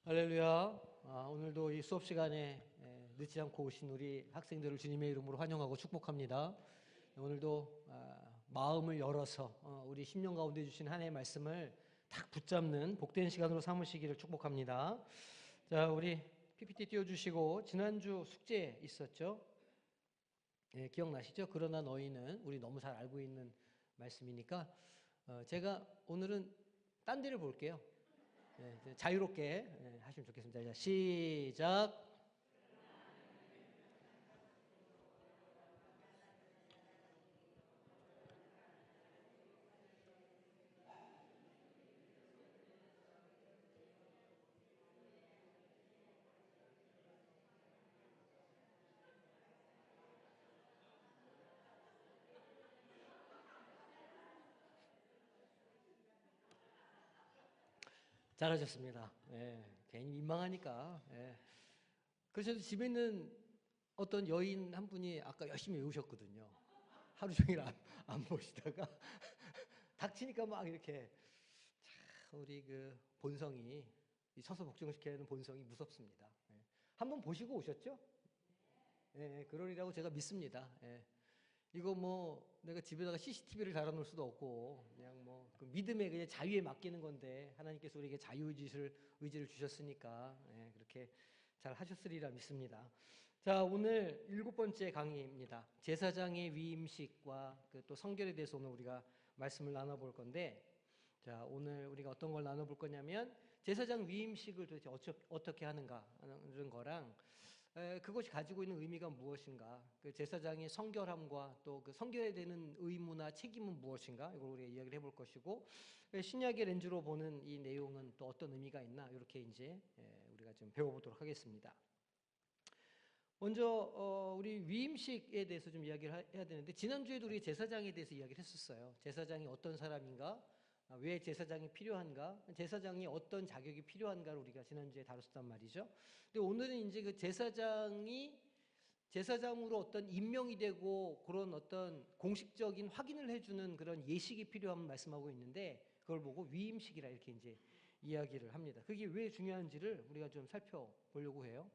할렐루야. 오늘도 이 수업 시간에 늦지 않고 오신 우리 학생들을 주님의 이름으로 환영하고 축복합니다. 오늘도 마음을 열어서 우리 10년 가운데 주신 하나님의 말씀을 탁 붙잡는 복된 시간으로 삼으시기를 축복합니다. 자, 우리 PPT 띄워주시고 지난주 숙제 있었죠? 기억나시죠? 그러나 너희는 우리 너무 잘 알고 있는 말씀이니까 제가 오늘은 딴 데를 볼게요. 자유롭게 하시면 좋겠습니다. 자, 시작. 잘하셨습니다. 괜히 민망하니까. 그래서 집에 있는 어떤 여인 한 분이 아까 열심히 외우셨거든요. 하루 종일 안 보시다가 닥치니까 막 이렇게 우리 그 본성이 서서 복종시켜야 하는 본성이 무섭습니다. 한번 보시고 오셨죠? 그러리라고 제가 믿습니다. 이거 뭐 내가 집에다가 CCTV를 달아놓을 수도 없고 그냥 뭐 그 믿음의 그냥 자유에 맡기는 건데 하나님께서 우리에게 의지를 주셨으니까 그렇게 잘 하셨으리라 믿습니다. 자, 오늘 7번째 강의입니다. 제사장의 위임식과 그 또 성결에 대해서 오늘 우리가 말씀을 나눠볼 건데, 자, 오늘 우리가 어떤 걸 나눠볼 거냐면 제사장 위임식을 도대체 어떻게 하는가 하는 거랑 그것이 가지고 있는 의미가 무엇인가, 그 제사장의 성결함과 또 그 성결해야 되는 의무나 책임은 무엇인가, 이걸 우리가 이야기를 해볼 것이고, 신약의 렌즈로 보는 이 내용은 또 어떤 의미가 있나, 이렇게 이제 우리가 좀 배워보도록 하겠습니다. 먼저 우리 위임식에 대해서 좀 이야기를 해야 되는데, 지난주에도 우리 제사장에 대해서 이야기를 했었어요. 제사장이 어떤 사람인가, 왜 제사장이 필요한가, 제사장이 어떤 자격이 필요한가를 우리가 지난주에 다뤘단 말이죠. 근데 오늘은 이제 그 제사장이 제사장으로 어떤 임명이 되고 그런 어떤 공식적인 확인을 해주는 그런 예식이 필요함을 말씀하고 있는데, 그걸 보고 위임식이라 이렇게 이제 이야기를 합니다. 그게 왜 중요한지를 우리가 좀 살펴보려고 해요.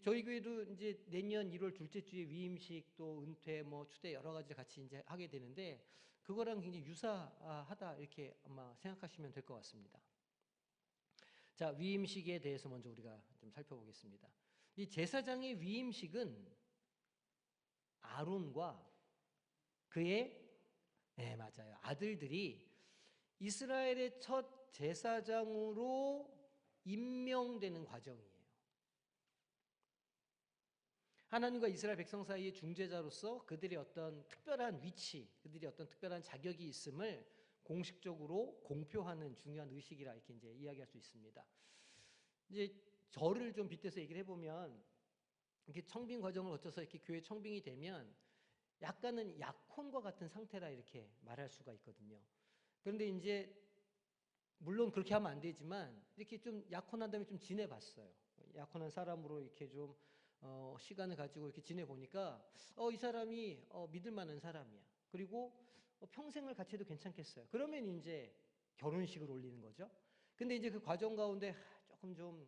저희 교회도 이제 내년 1월 둘째 주에 위임식 또 은퇴 뭐 추대 여러 가지 같이 이제 하게 되는데, 그거랑 굉장히 유사하다 이렇게 아마 생각하시면 될 것 같습니다. 자, 위임식에 대해서 먼저 우리가 좀 살펴보겠습니다. 이 제사장의 위임식은 아론과 그의 맞아요, 아들들이 이스라엘의 첫 제사장으로 임명되는 과정이에요. 하나님과 이스라엘 백성 사이의 중재자로서 그들의 어떤 특별한 위치, 그들이 어떤 특별한 자격이 있음을 공식적으로 공표하는 중요한 의식이라 이렇게 이제 이야기할 수 있습니다. 이제 저를 좀 빗대서 얘기를 해보면, 이렇게 청빙 과정을 거쳐서 이렇게 교회 청빙이 되면 약간은 약혼과 같은 상태라 이렇게 말할 수가 있거든요. 그런데 이제 물론 그렇게 하면 안 되지만 이렇게 좀 약혼한 다음에 좀 지내봤어요. 약혼한 사람으로 이렇게 좀 시간을 가지고 이렇게 지내보니까 이 사람이 믿을 만한 사람이야. 그리고 평생을 같이 해도 괜찮겠어요. 그러면 이제 결혼식을 올리는 거죠. 근데 이제 그 과정 가운데 조금 좀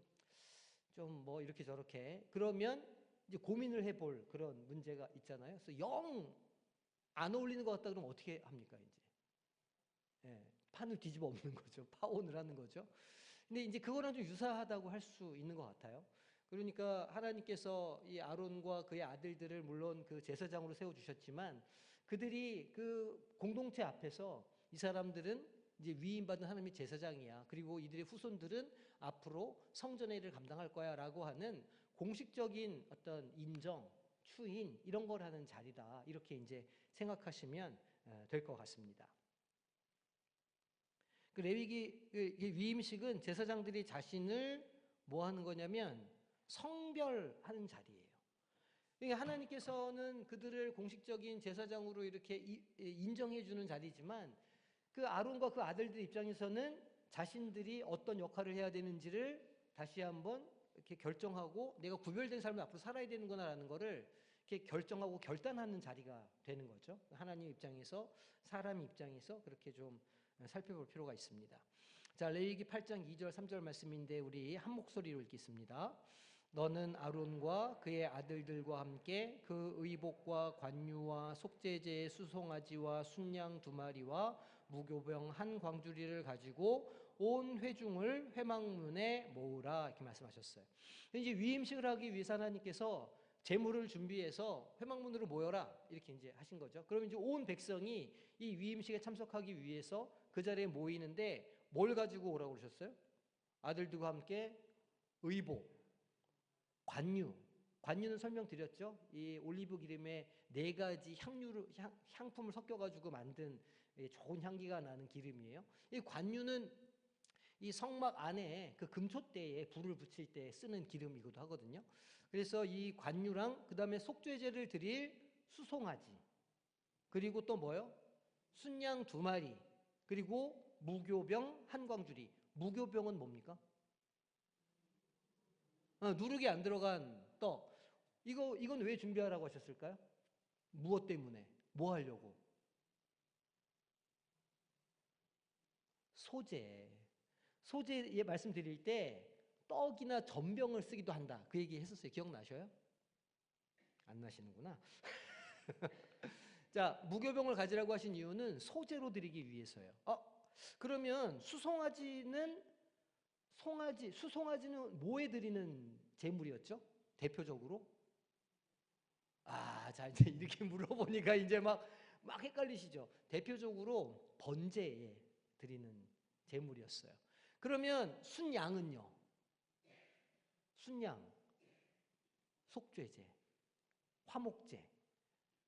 뭐 이렇게 저렇게 그러면 이제 고민을 해볼 그런 문제가 있잖아요. 그래서 영 안 어울리는 것 같다 그러면 어떻게 합니까? 이제 판을 뒤집어 엎는 거죠. 파혼을 하는 거죠. 근데 이제 그거랑 좀 유사하다고 할 수 있는 것 같아요. 그러니까 하나님께서 이 아론과 그의 아들들을 물론 그 제사장으로 세워주셨지만, 그들이 그 공동체 앞에서 이 사람들은 이제 위임받은 하나님의 제사장이야, 그리고 이들의 후손들은 앞으로 성전의 일을 감당할 거야 라고 하는 공식적인 어떤 인정, 추인, 이런 걸 하는 자리다, 이렇게 이제 생각하시면 될 것 같습니다. 그 레위기 위임식은 제사장들이 자신을 뭐 하는 거냐면 성별하는 자리예요. 그러니까 하나님께서는 그들을 공식적인 제사장으로 이렇게 인정해 주는 자리지만, 그 아론과 그 아들들 입장에서는 자신들이 어떤 역할을 해야 되는지를 다시 한번 이렇게 결정하고 내가 구별된 삶을 앞으로 살아야 되는구나라는 거를 이렇게 결정하고 결단하는 자리가 되는 거죠. 하나님 입장에서, 사람 입장에서 그렇게 좀 살펴볼 필요가 있습니다. 자, 레위기 8장 2절 3절 말씀인데 우리 한 목소리로 읽겠습니다. 너는 아론과 그의 아들들과 함께 그 의복과 관유와 속죄제의 수송아지와 순양 2마리와 무교병 한 광주리를 가지고 온 회중을 회막문에 모으라, 이렇게 말씀하셨어요. 이제 위임식을 하기 위해서 하나님께서 제물을 준비해서 회막문으로 모여라, 이렇게 이제 하신 거죠. 그러면 이제 온 백성이 이 위임식에 참석하기 위해서 그 자리에 모이는데 뭘 가지고 오라고 그러셨어요? 아들들과 함께 의복, 관유는 설명드렸죠. 이 올리브 기름에 4가지 향품을 섞어가지고 만든 좋은 향기가 나는 기름이에요. 이 관유는 이 성막 안에 그 금촛대에 불을 붙일 때 쓰는 기름이기도 하거든요. 그래서 이 관유랑 그 다음에 속죄제를 드릴 수송아지, 그리고 또 뭐요? 순양 2마리, 그리고 무교병 한 광주리. 무교병은 뭡니까? 누룩이 안 들어간 떡. 이건 왜 준비하라고 하셨을까요? 무엇 때문에? 뭐 하려고? 소재에 말씀드릴 때 떡이나 전병을 쓰기도 한다, 그 얘기 했었어요. 기억나셔요? 안 나시는구나. 자, 무교병을 가지라고 하신 이유는 소재로 드리기 위해서예요. 그러면 수송아지는 뭐에 드리는 제물이었죠? 대표적으로? 자, 이제 이렇게 물어보니까 이제 막 헷갈리시죠? 대표적으로 번제에 드리는 제물이었어요. 그러면 순양은요? 순양, 속죄제, 화목제,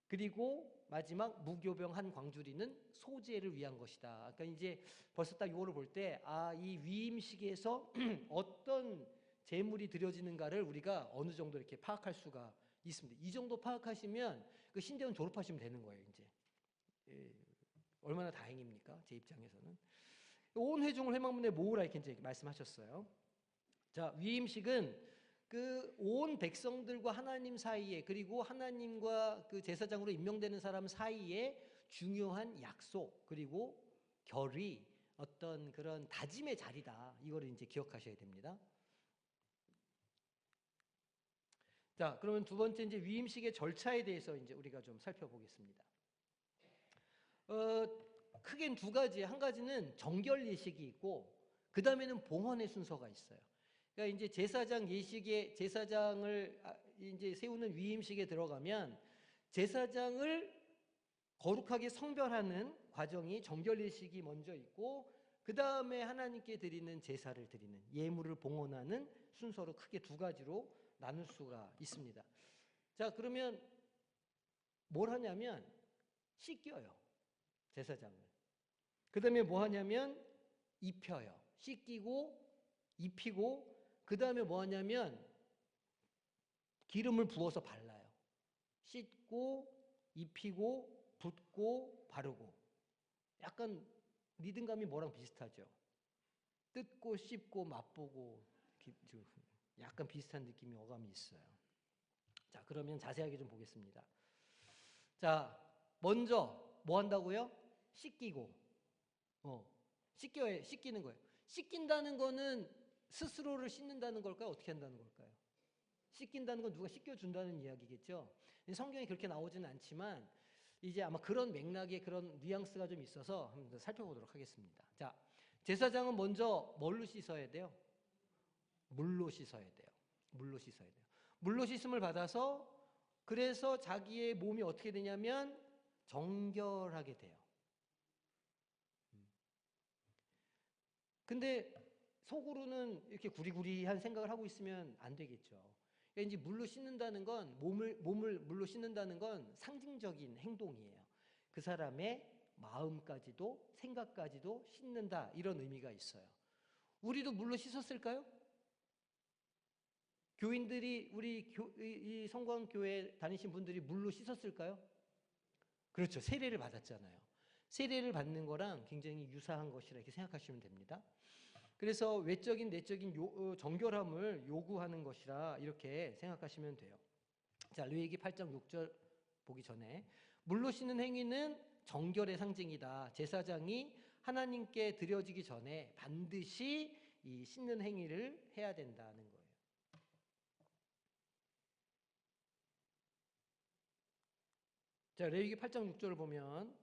그리고 마지막 무교병 한 광주리는 소제를 위한 것이다. 그러니까 이제 벌써 딱 이거를 볼 때 이 위임식에서 어떤 제물이 드려지는가를 우리가 어느 정도 이렇게 파악할 수가 있습니다. 이 정도 파악하시면 그 신대원 졸업하시면 되는 거예요, 이제. 얼마나 다행입니까? 제 입장에서는. 온 회중을 회막문에 모으라, 이렇게 이제 말씀하셨어요. 자, 위임식은 그 온 백성들과 하나님 사이에, 그리고 하나님과 그 제사장으로 임명되는 사람 사이에 중요한 약속, 그리고 결의, 어떤 그런 다짐의 자리다, 이거를 이제 기억하셔야 됩니다. 자, 그러면 두 번째 이제 위임식의 절차에 대해서 이제 우리가 좀 살펴보겠습니다. 크게는 2가지. 한 가지는 정결 예식이 있고, 그 다음에는 봉헌의 순서가 있어요. 그러니까 이제 제사장을 이제 세우는 위임식에 들어가면 제사장을 거룩하게 성별하는 과정이 정결 예식이 먼저 있고, 그 다음에 하나님께 드리는 제사를 드리는, 예물을 봉헌하는 순서로 크게 2가지로 나눌 수가 있습니다. 자, 그러면 뭘 하냐면 씻겨요, 제사장을. 그 다음에 뭐 하냐면 입혀요. 씻기고 입히고, 그 다음에 뭐 하냐면 기름을 부어서 발라요. 씻고 입히고 붓고 바르고. 약간 리듬감이 뭐랑 비슷하죠? 뜯고 씹고 맛보고, 약간 비슷한 느낌이 어감이 있어요. 자, 그러면 자세하게 좀 보겠습니다. 자, 먼저 뭐 한다고요? 씻기고. 씻기는 거예요. 씻긴다는 거는 스스로를 씻는다는 걸까요? 어떻게 한다는 걸까요? 씻긴다는 건 누가 씻겨준다는 이야기겠죠. 성경에 그렇게 나오지는 않지만 이제 아마 그런 맥락의 그런 뉘앙스가 좀 있어서 한번 살펴보도록 하겠습니다. 자, 제사장은 먼저 뭘로 씻어야 돼요? 물로 씻어야 돼요. 물로 씻음을 받아서, 그래서 자기의 몸이 어떻게 되냐면 정결하게 돼요. 근데 속으로는 이렇게 구리구리한 생각을 하고 있으면 안 되겠죠. 그러니까 이제 물로 씻는다는 건, 몸을 물로 씻는다는 건 상징적인 행동이에요. 그 사람의 마음까지도 생각까지도 씻는다, 이런 의미가 있어요. 우리도 물로 씻었을까요? 교인들이, 이 성광교회 다니신 분들이 물로 씻었을까요? 그렇죠. 세례를 받았잖아요. 세례를 받는 거랑 굉장히 유사한 것이라 이렇게 생각하시면 됩니다. 그래서 외적인 내적인 정결함을 요구하는 것이라 이렇게 생각하시면 돼요. 자, 레위기 8장 6절 보기 전에, 물로 씻는 행위는 정결의 상징이다. 제사장이 하나님께 드려지기 전에 반드시 이 씻는 행위를 해야 된다는 거예요. 자, 레위기 8장 6절을 보면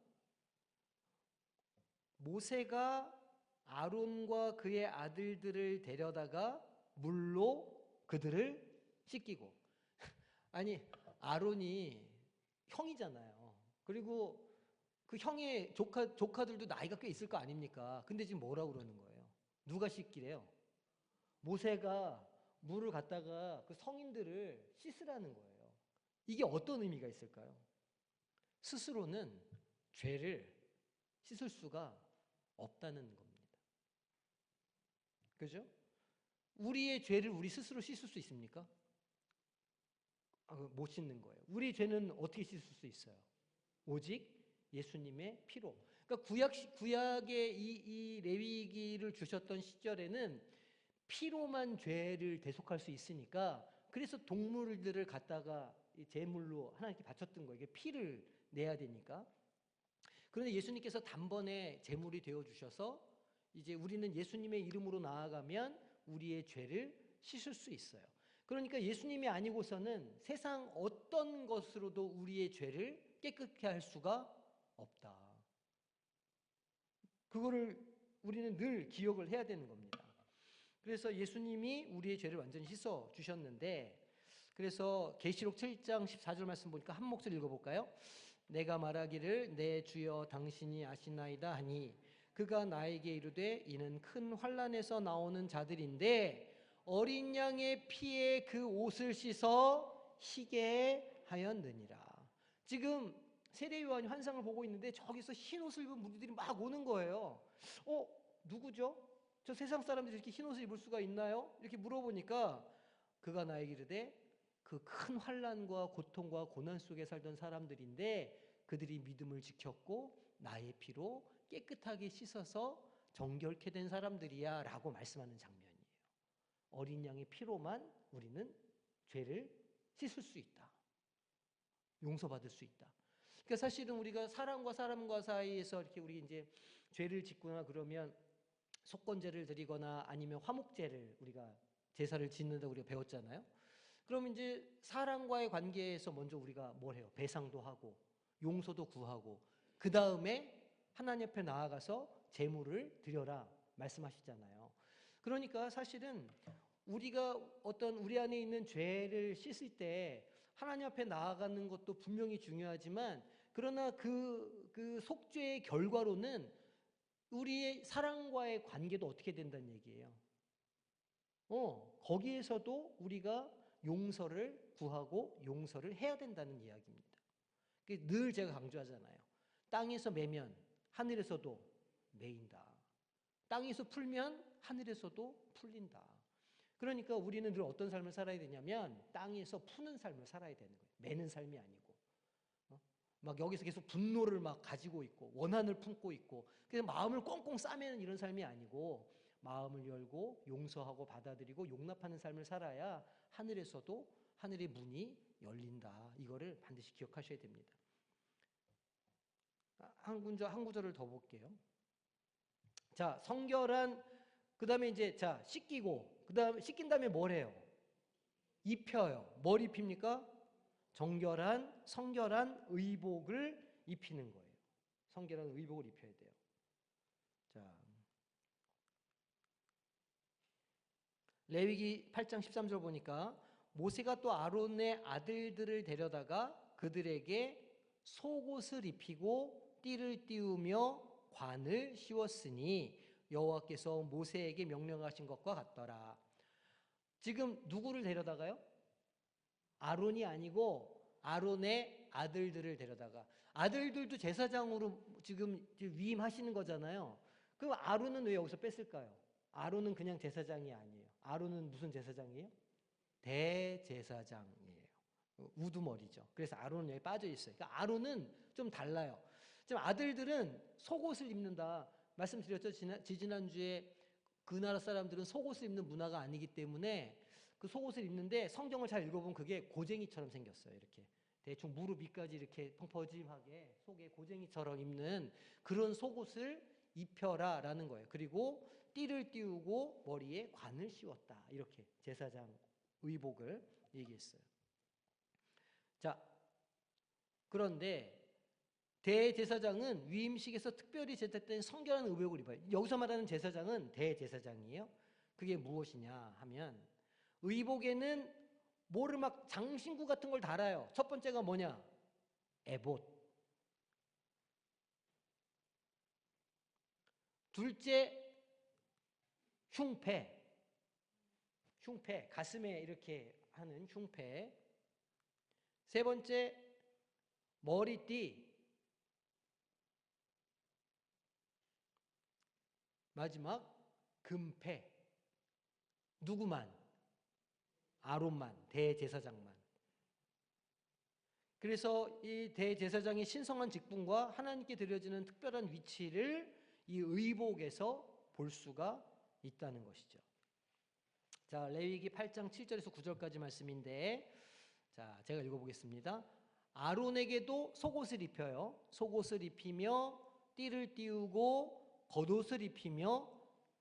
모세가 아론과 그의 아들들을 데려다가 물로 그들을 씻기고 아니 아론이 형이잖아요. 그리고 그 형의 조카들도 나이가 꽤 있을 거 아닙니까? 근데 지금 뭐라고 그러는 거예요? 누가 씻기래요? 모세가 물을 갖다가 그 성인들을 씻으라는 거예요. 이게 어떤 의미가 있을까요? 스스로는 죄를 씻을 수가 없다는 겁니다. 그죠? 우리의 죄를 우리 스스로 씻을 수 있습니까? 못 씻는 거예요. 우리 죄는 어떻게 씻을 수 있어요? 오직 예수님의 피로. 그러니까 구약의 이 레위기를 주셨던 시절에는 피로만 죄를 대속할 수 있으니까 그래서 동물들을 갖다가 제물로 하나님께 바쳤던 거예요. 이게 피를 내야 되니까. 그런데 예수님께서 단번에 제물이 되어 주셔서 이제 우리는 예수님의 이름으로 나아가면 우리의 죄를 씻을 수 있어요. 그러니까 예수님이 아니고서는 세상 어떤 것으로도 우리의 죄를 깨끗게 할 수가 없다. 그거를 우리는 늘 기억을 해야 되는 겁니다. 그래서 예수님이 우리의 죄를 완전히 씻어 주셨는데 그래서 계시록 7장 14절 말씀 보니까 한 목소리 읽어볼까요? 내가 말하기를 내 주여 당신이 아시나이다 하니 그가 나에게 이르되 이는 큰 환난에서 나오는 자들인데 어린 양의 피에 그 옷을 씻어 희게 하였느니라. 지금 세례 요한이 환상을 보고 있는데 저기서 흰 옷을 입은 무리들이 막 오는 거예요. 누구죠? 저 세상 사람들이 이렇게 흰 옷을 입을 수가 있나요? 이렇게 물어보니까 그가 나에게 이르되 그 큰 환난과 고통과 고난 속에 살던 사람들인데 그들이 믿음을 지켰고 나의 피로 깨끗하게 씻어서 정결케 된 사람들이야 라고 말씀하는 장면이에요. 어린 양의 피로만 우리는 죄를 씻을 수 있다. 용서받을 수 있다. 그러니까 사실은 우리가 사람과 사람과 사이에서 이렇게 우리 이제 죄를 짓거나 그러면 속건제를 드리거나 아니면 화목제를 우리가 제사를 짓는다고 우리가 배웠잖아요. 그럼 이제 사람과의 관계에서 먼저 우리가 뭘 해요? 배상도 하고 용서도 구하고 그 다음에 하나님 앞에 나아가서 제물을 드려라 말씀하시잖아요. 그러니까 사실은 우리가 어떤 우리 안에 있는 죄를 씻을 때 하나님 앞에 나아가는 것도 분명히 중요하지만 그러나 그 속죄의 결과로는 우리의 사랑과의 관계도 어떻게 된다는 얘기예요. 거기에서도 우리가 용서를 구하고 용서를 해야 된다는 이야기입니다. 늘 제가 강조하잖아요. 땅에서 매면 하늘에서도 매인다. 땅에서 풀면 하늘에서도 풀린다. 그러니까 우리는 늘 어떤 삶을 살아야 되냐면 땅에서 푸는 삶을 살아야 되는 거예요. 매는 삶이 아니고. 막 여기서 계속 분노를 막 가지고 있고 원한을 품고 있고 그래서 마음을 꽁꽁 싸매는 이런 삶이 아니고 마음을 열고 용서하고 받아들이고 용납하는 삶을 살아야 하늘에서도 하늘의 문이 열린다. 이거를 반드시 기억하셔야 됩니다. 한 구절을 더 볼게요. 자, 성결한 그다음에 이제 자, 씻기고 그다음에 씻긴 다음에 뭘 해요? 입혀요. 뭘 입힙니까? 정결한 성결한 의복을 입히는 거예요. 성결한 의복을 입혀야 돼요. 자, 레위기 8장 13절 보니까 모세가 또 아론의 아들들을 데려다가 그들에게 속옷을 입히고 띠를 띄우며 관을 씌웠으니 여호와께서 모세에게 명령하신 것과 같더라. 지금 누구를 데려다가요? 아론이 아니고 아론의 아들들을 데려다가 아들들도 제사장으로 지금 위임하시는 거잖아요. 그럼 아론은 왜 여기서 뺐을까요? 아론은 그냥 제사장이 아니에요. 아론은 무슨 제사장이에요? 대제사장이에요. 우두머리죠. 그래서 아론은 여기 빠져 있어요. 그러니까 아론은 좀 달라요. 지금 아들들은 속옷을 입는다. 말씀드렸죠. 지난주에 그 나라 사람들은 속옷을 입는 문화가 아니기 때문에 그 속옷을 입는데 성경을 잘 읽어보면 그게 고쟁이처럼 생겼어요. 이렇게 대충 무릎 위까지 이렇게 펑퍼짐하게 속에 고쟁이처럼 입는 그런 속옷을 입혀라라는 거예요. 그리고 띠를 띄우고 머리에 관을 씌웠다. 이렇게 제사장 의복을 얘기했어요. 자, 그런데 대제사장은 위임식에서 특별히 제작된 성결한 의복을 입어요. 여기서 말하는 제사장은 대제사장이에요. 그게 무엇이냐 하면 의복에는 뭐를 막 장신구 같은 걸 달아요. 첫 번째가 뭐냐? 에봇. 둘째, 흉패. 흉패, 가슴에 이렇게 하는 흉패. 세 번째, 머리띠. 마지막, 금패. 누구만? 아론만, 대제사장만. 그래서 이 대제사장의 신성한 직분과 하나님께 드려지는 특별한 위치를 이 의복에서 볼 수가 있다는 것이죠. 자, 레위기 8장 7절에서 9절까지 말씀인데, 자, 제가 읽어보겠습니다. 아론에게도 속옷을 입혀요. 속옷을 입히며 띠를 띄우고 겉옷을 입히며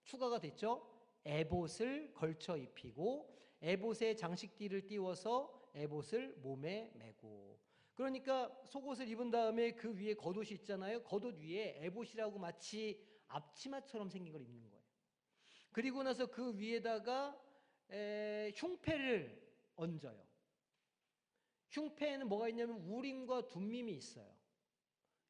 추가가 됐죠. 에봇을 걸쳐 입히고 에봇에 장식띠를 띄워서 에봇을 몸에 메고. 그러니까 속옷을 입은 다음에 그 위에 겉옷이 있잖아요. 겉옷 위에 에봇이라고 마치 앞치마처럼 생긴 걸 입는 거예요. 그리고 나서 그 위에다가 흉패를 얹어요. 흉패에는 뭐가 있냐면 우림과 둠밈이 있어요.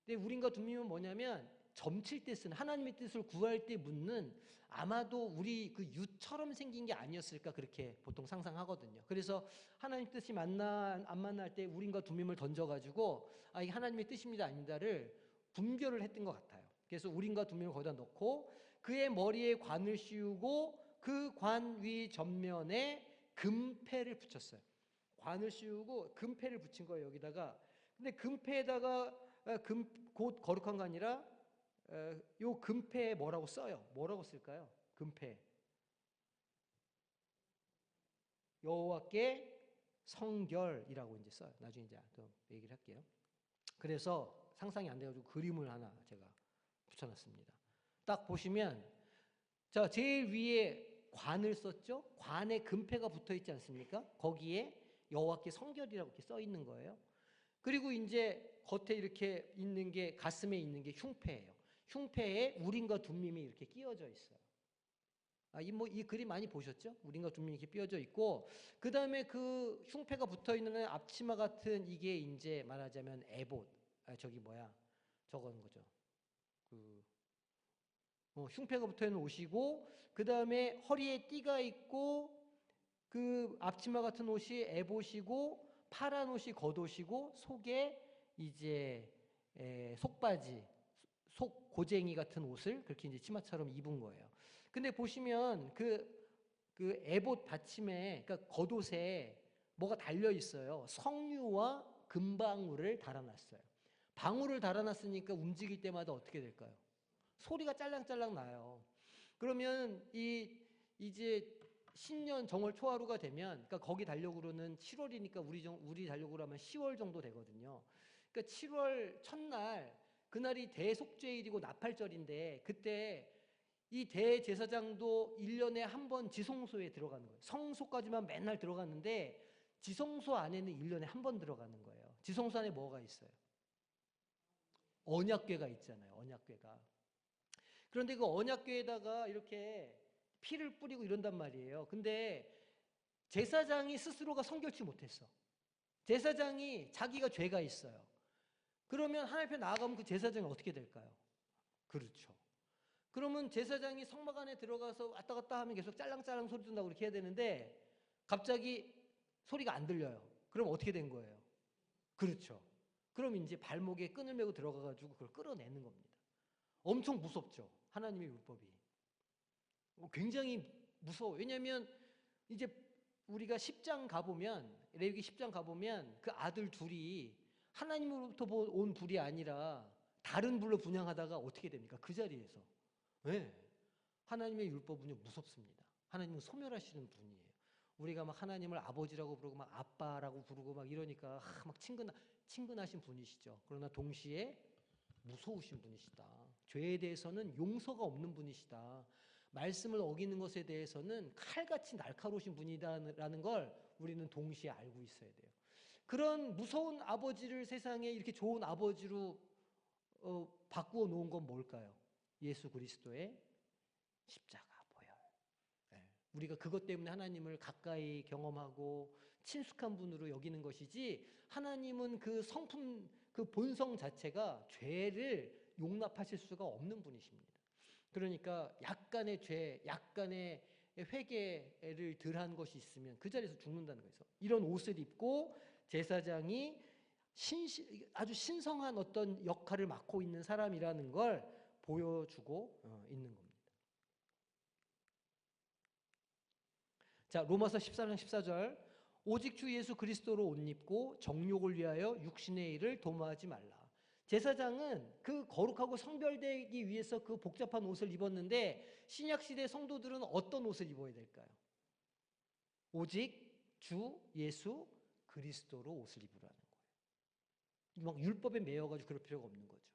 근데 우림과 둠밈은 뭐냐면 점칠 때 쓰는, 하나님의 뜻을 구할 때 묻는, 아마도 우리 그 유처럼 생긴 게 아니었을까 그렇게 보통 상상하거든요. 그래서 하나님 뜻이 안 만날 때 우림과 둠밈을 던져가지고 아, 이게 하나님의 뜻입니다 아닙니다를 분별을 했던 것 같아요. 그래서 우림과 둠밈을 거기다 놓고 그의 머리에 관을 씌우고 그 관 위 전면에 금패를 붙였어요. 관을 씌우고 금패를 붙인 거예요, 여기다가. 근데 금패에다가 곧 거룩한 거 아니라 요 금패에 뭐라고 써요? 뭐라고 쓸까요? 금패. 여호와께 성결이라고 이제 써요. 나중에 이제 또 얘기를 할게요. 그래서 상상이 안 돼가지고 그림을 하나 제가 붙여놨습니다. 딱 보시면 자, 제일 위에 관을 썼죠? 관에 금패가 붙어 있지 않습니까? 거기에 여호와께 성결이라고 이렇게 써 있는 거예요. 그리고 이제 겉에 이렇게 있는 게, 가슴에 있는 게 흉패예요. 흉패에 우림과 둠밈이 이렇게 끼워져 있어요. 이 그림 많이 보셨죠? 우림과 둠밈이 이렇게 끼워져 있고, 그 다음에 그 흉패가 붙어 있는 앞치마 같은 이게 이제 말하자면 에봇. 저건 거죠. 흉패가 붙어 있는 옷이고, 그 다음에 허리에 띠가 있고, 그 앞치마 같은 옷이 에봇이고, 파란 옷이 겉옷이고, 속에 이제 속바지, 속 고쟁이 같은 옷을 그렇게 이제 치마처럼 입은 거예요. 근데 보시면 그 에봇 받침에, 그러니까 겉옷에 뭐가 달려 있어요. 성류와 금방울을 달아놨어요. 방울을 달아놨으니까 움직일 때마다 어떻게 될까요? 소리가 짤랑짤랑 나요. 그러면 이제 신년 정월 초하루가 되면, 그러니까 거기 달력으로는 7월이니까 우리 달력으로 하면 10월 정도 되거든요. 그러니까 7월 첫날, 그날이 대속죄일이고 나팔절인데, 그때 이 대제사장도 1년에 한 번 지성소에 들어가는 거예요. 성소까지만 맨날 들어갔는데 지성소 안에는 1년에 한 번 들어가는 거예요. 지성소 안에 뭐가 있어요? 언약궤가 있잖아요. 언약궤가. 그런데 그 언약궤에다가 이렇게 피를 뿌리고 이런단 말이에요. 근데 제사장이 스스로가 성결치 못했어. 제사장이 자기가 죄가 있어요. 그러면 하나님 앞에 나아가면 그 제사장이 어떻게 될까요? 그렇죠. 그러면 제사장이 성막 안에 들어가서 왔다 갔다 하면 계속 짤랑짤랑 소리 든다고 그렇게 해야 되는데 갑자기 소리가 안 들려요. 그럼 어떻게 된 거예요? 그렇죠. 그럼 이제 발목에 끈을 메고 들어가가지고 그걸 끌어내는 겁니다. 엄청 무섭죠. 하나님의 율법이. 굉장히 무서워요. 왜냐하면 이제 우리가 10장 가보면, 레위기 10장 가보면 그 아들 둘이 하나님으로부터 온 불이 아니라 다른 불로 분향하다가 어떻게 됩니까? 그 자리에서. 네. 하나님의 율법은요, 무섭습니다. 하나님은 소멸하시는 분이에요. 우리가 막 하나님을 아버지라고 부르고 막 아빠라고 부르고 막 이러니까 막 친근하신 분이시죠. 그러나 동시에 무서우신 분이시다. 죄에 대해서는 용서가 없는 분이시다. 말씀을 어기는 것에 대해서는 칼같이 날카로우신 분이다라는 걸 우리는 동시에 알고 있어야 돼요. 그런 무서운 아버지를 세상에 이렇게 좋은 아버지로 바꾸어 놓은 건 뭘까요? 예수 그리스도의 십자가 보혈. 네. 우리가 그것 때문에 하나님을 가까이 경험하고 친숙한 분으로 여기는 것이지, 하나님은 그 성품, 그 본성 자체가 죄를 용납하실 수가 없는 분이십니다. 그러니까 약간의 죄, 약간의 회개를 덜한 것이 있으면 그 자리에서 죽는다는 거예요. 이런 옷을 입고 제사장이 아주 신성한 어떤 역할을 맡고 있는 사람이라는 걸 보여주고 있는 겁니다. 자, 로마서 14장 14절. 오직 주 예수 그리스도로 옷 입고 정욕을 위하여 육신의 일을 도모하지 말라. 제사장은 그 거룩하고 성별되기 위해서 그 복잡한 옷을 입었는데, 신약시대 성도들은 어떤 옷을 입어야 될까요? 오직 주 예수 그리스도로 옷을 입으라는 거예요. 막 율법에 매여가지고 그럴 필요가 없는 거죠.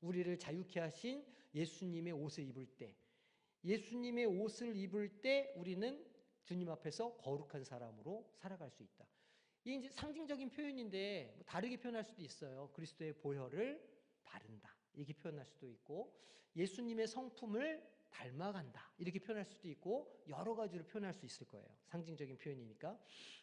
우리를 자유케 하신 예수님의 옷을 입을 때, 예수님의 옷을 입을 때 우리는 주님 앞에서 거룩한 사람으로 살아갈 수 있다. 이게 이제 상징적인 표현인데 뭐 다르게 표현할 수도 있어요. 그리스도의 보혈을 바른다, 이렇게 표현할 수도 있고, 예수님의 성품을 닮아간다, 이렇게 표현할 수도 있고, 여러 가지로 표현할 수 있을 거예요. 상징적인 표현이니까.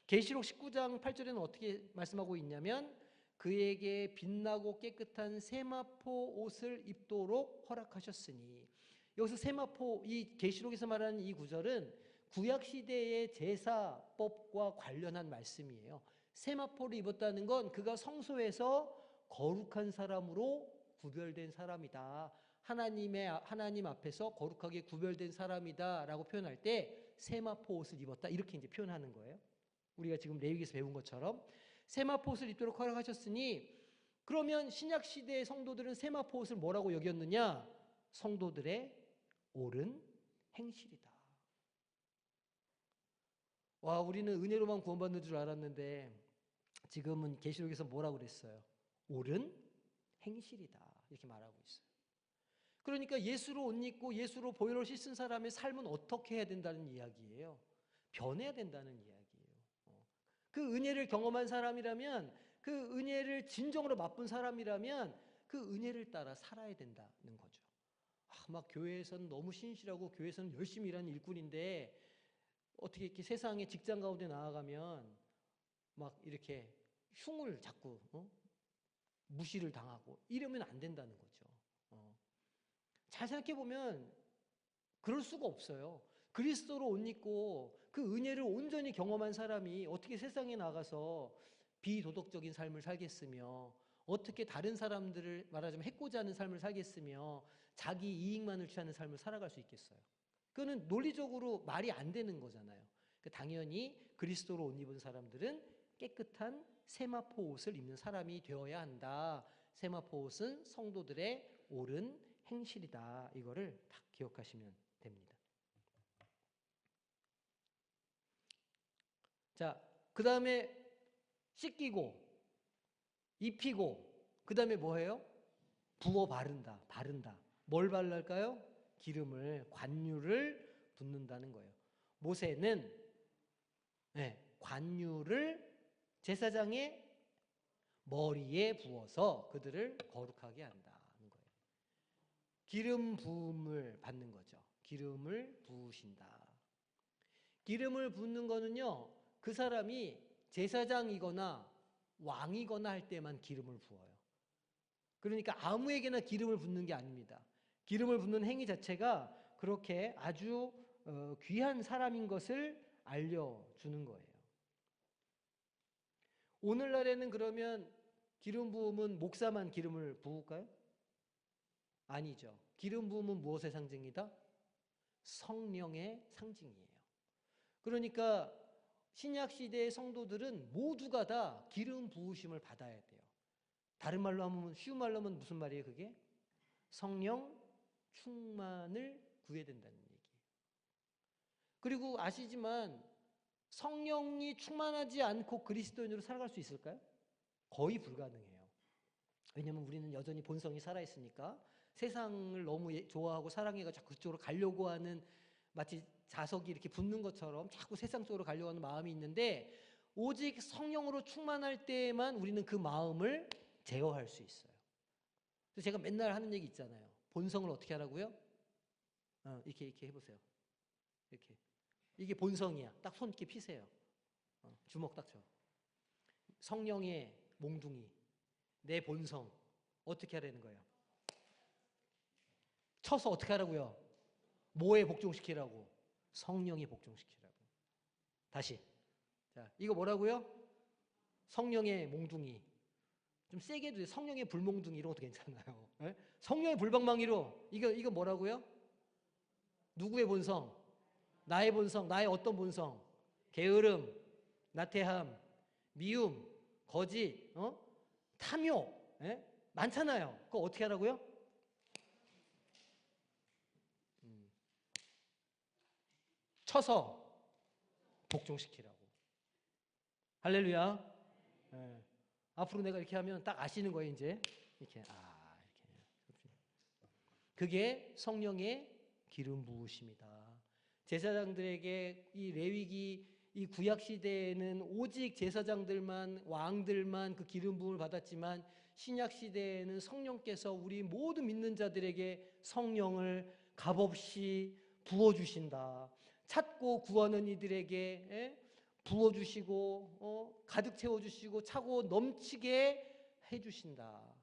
계시록 19장 8절에는 어떻게 말씀하고 있냐면, 그에게 빛나고 깨끗한 세마포 옷을 입도록 허락하셨으니. 여기서 세마포, 이 계시록에서 말하는 이 구절은 구약 시대의 제사법과 관련한 말씀이에요. 세마포를 입었다는 건 그가 성소에서 거룩한 사람으로 구별된 사람이다, 하나님 앞에서 거룩하게 구별된 사람이다라고 표현할 때 세마포 옷을 입었다, 이렇게 이제 표현하는 거예요. 우리가 지금 레위기에서 배운 것처럼 세마포 옷을 입도록 허락하셨으니, 그러면 신약 시대의 성도들은 세마포 옷을 뭐라고 여겼느냐? 성도들의 옳은 행실이다. 와, 우리는 은혜로만 구원받는 줄 알았는데 지금은 계시록에서 뭐라고 그랬어요? 옳은 행실이다, 이렇게 말하고 있어요. 그러니까 예수로 옷 입고 예수로 보혈을 씻은 사람의 삶은 어떻게 해야 된다는 이야기예요. 변해야 된다는 이야기예요. 그 은혜를 경험한 사람이라면, 그 은혜를 진정으로 맛본 사람이라면 그 은혜를 따라 살아야 된다는 거죠. 막 교회에서는 너무 신실하고 교회에서는 열심히 일하는 일꾼인데 어떻게 이렇게 세상의 직장 가운데 나아가면 막 이렇게 흉을 자꾸 무시를 당하고 이러면 안 된다는 거죠. 잘 생각해 보면 그럴 수가 없어요. 그리스도로 옷 입고 그 은혜를 온전히 경험한 사람이 어떻게 세상에 나가서 비도덕적인 삶을 살겠으며, 어떻게 다른 사람들을 말하자면 해코지 하는 삶을 살겠으며, 자기 이익만을 취하는 삶을 살아갈 수 있겠어요? 그거는 논리적으로 말이 안 되는 거잖아요. 당연히 그리스도로 옷 입은 사람들은 깨끗한 세마포 옷을 입는 사람이 되어야 한다. 세마포 옷은 성도들의 옳은 행실이다. 이거를 딱 기억하시면 됩니다. 자, 그 다음에 씻기고 입히고 그 다음에 뭐해요? 부어 바른다. 뭘 바를까요? 기름을, 관유를 붓는다는 거예요. 모세는 관유를 제사장의 머리에 부어서 그들을 거룩하게 한다는 거예요. 기름 부음을 받는 거죠. 기름을 부으신다. 기름을 붓는 거는요, 그 사람이 제사장이거나 왕이거나 할 때만 기름을 부어요. 그러니까 아무에게나 기름을 붓는 게 아닙니다. 기름을 붓는 행위 자체가 그렇게 아주 귀한 사람인 것을 알려주는 거예요. 오늘날에는 그러면 기름 부음은 목사만 기름을 부을까요? 아니죠. 기름 부음은 무엇의 상징이다? 성령의 상징이에요. 그러니까 신약 시대의 성도들은 모두가 다 기름 부으심을 받아야 돼요. 다른 말로 하면, 쉬운 말로 하면 무슨 말이에요, 그게? 성령 충만을 구해야 된다는 얘기예요. 그리고 아시지만 성령이 충만하지 않고 그리스도인으로 살아갈 수 있을까요? 거의 불가능해요. 왜냐하면 우리는 여전히 본성이 살아있으니까 세상을 너무 좋아하고 사랑해가지고 자꾸 그쪽으로 가려고 하는, 마치 자석이 이렇게 붙는 것처럼 자꾸 세상 쪽으로 가려고 하는 마음이 있는데, 오직 성령으로 충만할 때에만 우리는 그 마음을 제어할 수 있어요. 그래서 제가 맨날 하는 얘기 있잖아요. 본성을 어떻게 하라고요? 이렇게 해보세요. 이렇게. 이게 본성이야. 딱 손 이렇게 피세요. 주먹 딱 줘. 성령의 몽둥이, 내 본성 어떻게 하라는 거예요? 쳐서 어떻게 하라고요? 뭐에 복종시키라고? 성령에 복종시키라고. 다시. 자, 이거 뭐라고요? 성령의 몽둥이. 좀 세게 해도 돼. 성령의 불몽둥이 이런 것도 괜찮아요. 네? 성령의 불방망이로. 이거 뭐라고요? 누구의 본성? 나의 본성. 나의 어떤 본성? 게으름, 나태함, 미움, 거짓, 탐욕. 예? 많잖아요. 그거 어떻게 하라고요? 쳐서 복종시키라고. 할렐루야. 예. 앞으로 내가 이렇게 하면 딱 아시는 거예요, 이제. 이렇게. 이렇게. 그게 성령의 기름 부으심이다. 제사장들에게 이 레위기, 이 구약 시대에는 오직 제사장들만, 왕들만 그 기름 부음을 받았지만, 신약 시대에는 성령께서 우리 모든 믿는 자들에게 성령을 값없이 부어주신다. 찾고 구하는 이들에게 부어주시고 가득 채워주시고 차고 넘치게 해주신다.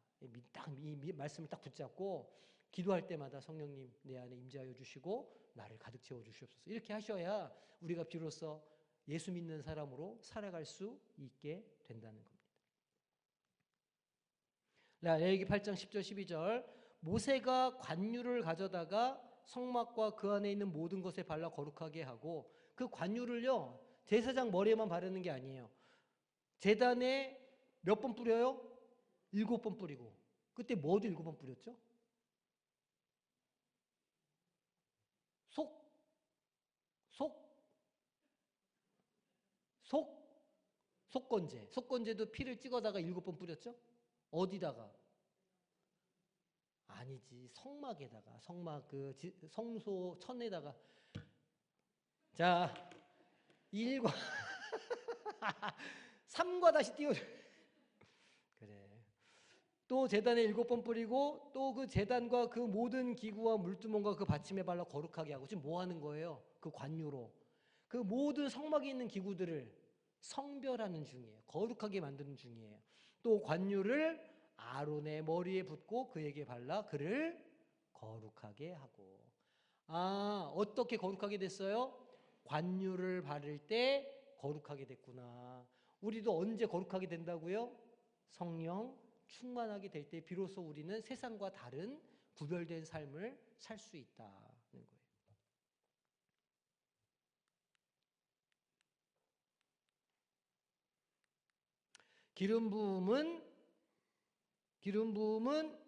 이 말씀을 딱 붙잡고 기도할 때마다 성령님 내 안에 임재하여 주시고 나를 가득 채워주시옵소서. 이렇게 하셔야 우리가 비로소 예수 믿는 사람으로 살아갈 수 있게 된다는 겁니다. 레위기 8장 10절 12절 모세가 관유를 가져다가 성막과 그 안에 있는 모든 것에 발라 거룩하게 하고, 그 관유를요 제사장 머리에만 바르는 게 아니에요. 제단에 몇 번 뿌려요? 7번 뿌리고. 그때 뭐도 7번 뿌렸죠? 속건제. 속건제도 피를 찍어다가 7번 뿌렸죠? 어디다가? 아니지, 성막에다가. 성막 그 성소 천에다가. 자, 1과 3과 다시 띄워. 그래. 또 제단에 7번 뿌리고, 또 그 제단과 그 모든 기구와 물두멍과 그 받침에 발라 거룩하게 하고. 지금 뭐 하는 거예요? 그 관유로 그 모든 성막에 있는 기구들을 성별하는 중이에요. 거룩하게 만드는 중이에요. 또 관유를 아론의 머리에 붓고 그에게 발라 그를 거룩하게 하고. 어떻게 거룩하게 됐어요? 관유를 바를 때 거룩하게 됐구나. 우리도 언제 거룩하게 된다고요? 성령 충만하게 될 때 비로소 우리는 세상과 다른 구별된 삶을 살 수 있다는 거예요. 기름 부음은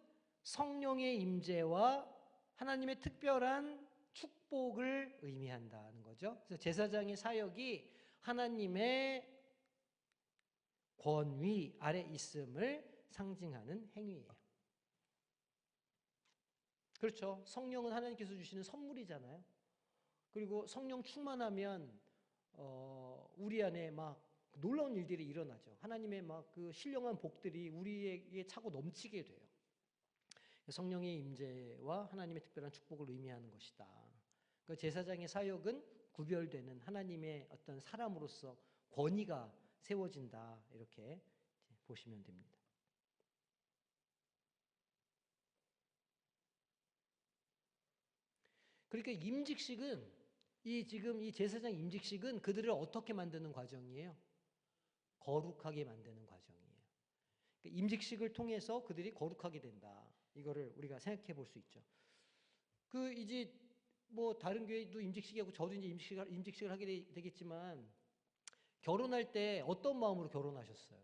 성령의 임재와 하나님의 특별한 축복을 의미한다는 거죠. 그래서 제사장의 사역이 하나님의 권위 아래 있음을 상징하는 행위예요. 그렇죠. 성령은 하나님께서 주시는 선물이잖아요. 그리고 성령 충만하면 우리 안에 막 놀라운 일들이 일어나죠. 하나님의 막 그 신령한 복들이 우리에게 차고 넘치게 돼요. 성령의 임재와 하나님의 특별한 축복을 의미하는 것이다. 그 제사장의 사역은 구별되는 하나님의 어떤 사람으로서 권위가 세워진다, 이렇게 보시면 됩니다. 그러니까 임직식은 지금 이 제사장 임직식은 그들을 어떻게 만드는 과정이에요? 거룩하게 만드는 과정이에요. 그러니까 임직식을 통해서 그들이 거룩하게 된다. 이거를 우리가 생각해 볼 수 있죠. 이제 뭐 다른 교회도 임직식하고 저도 이제 임직식을 하게 되겠지만, 결혼할 때 어떤 마음으로 결혼하셨어요?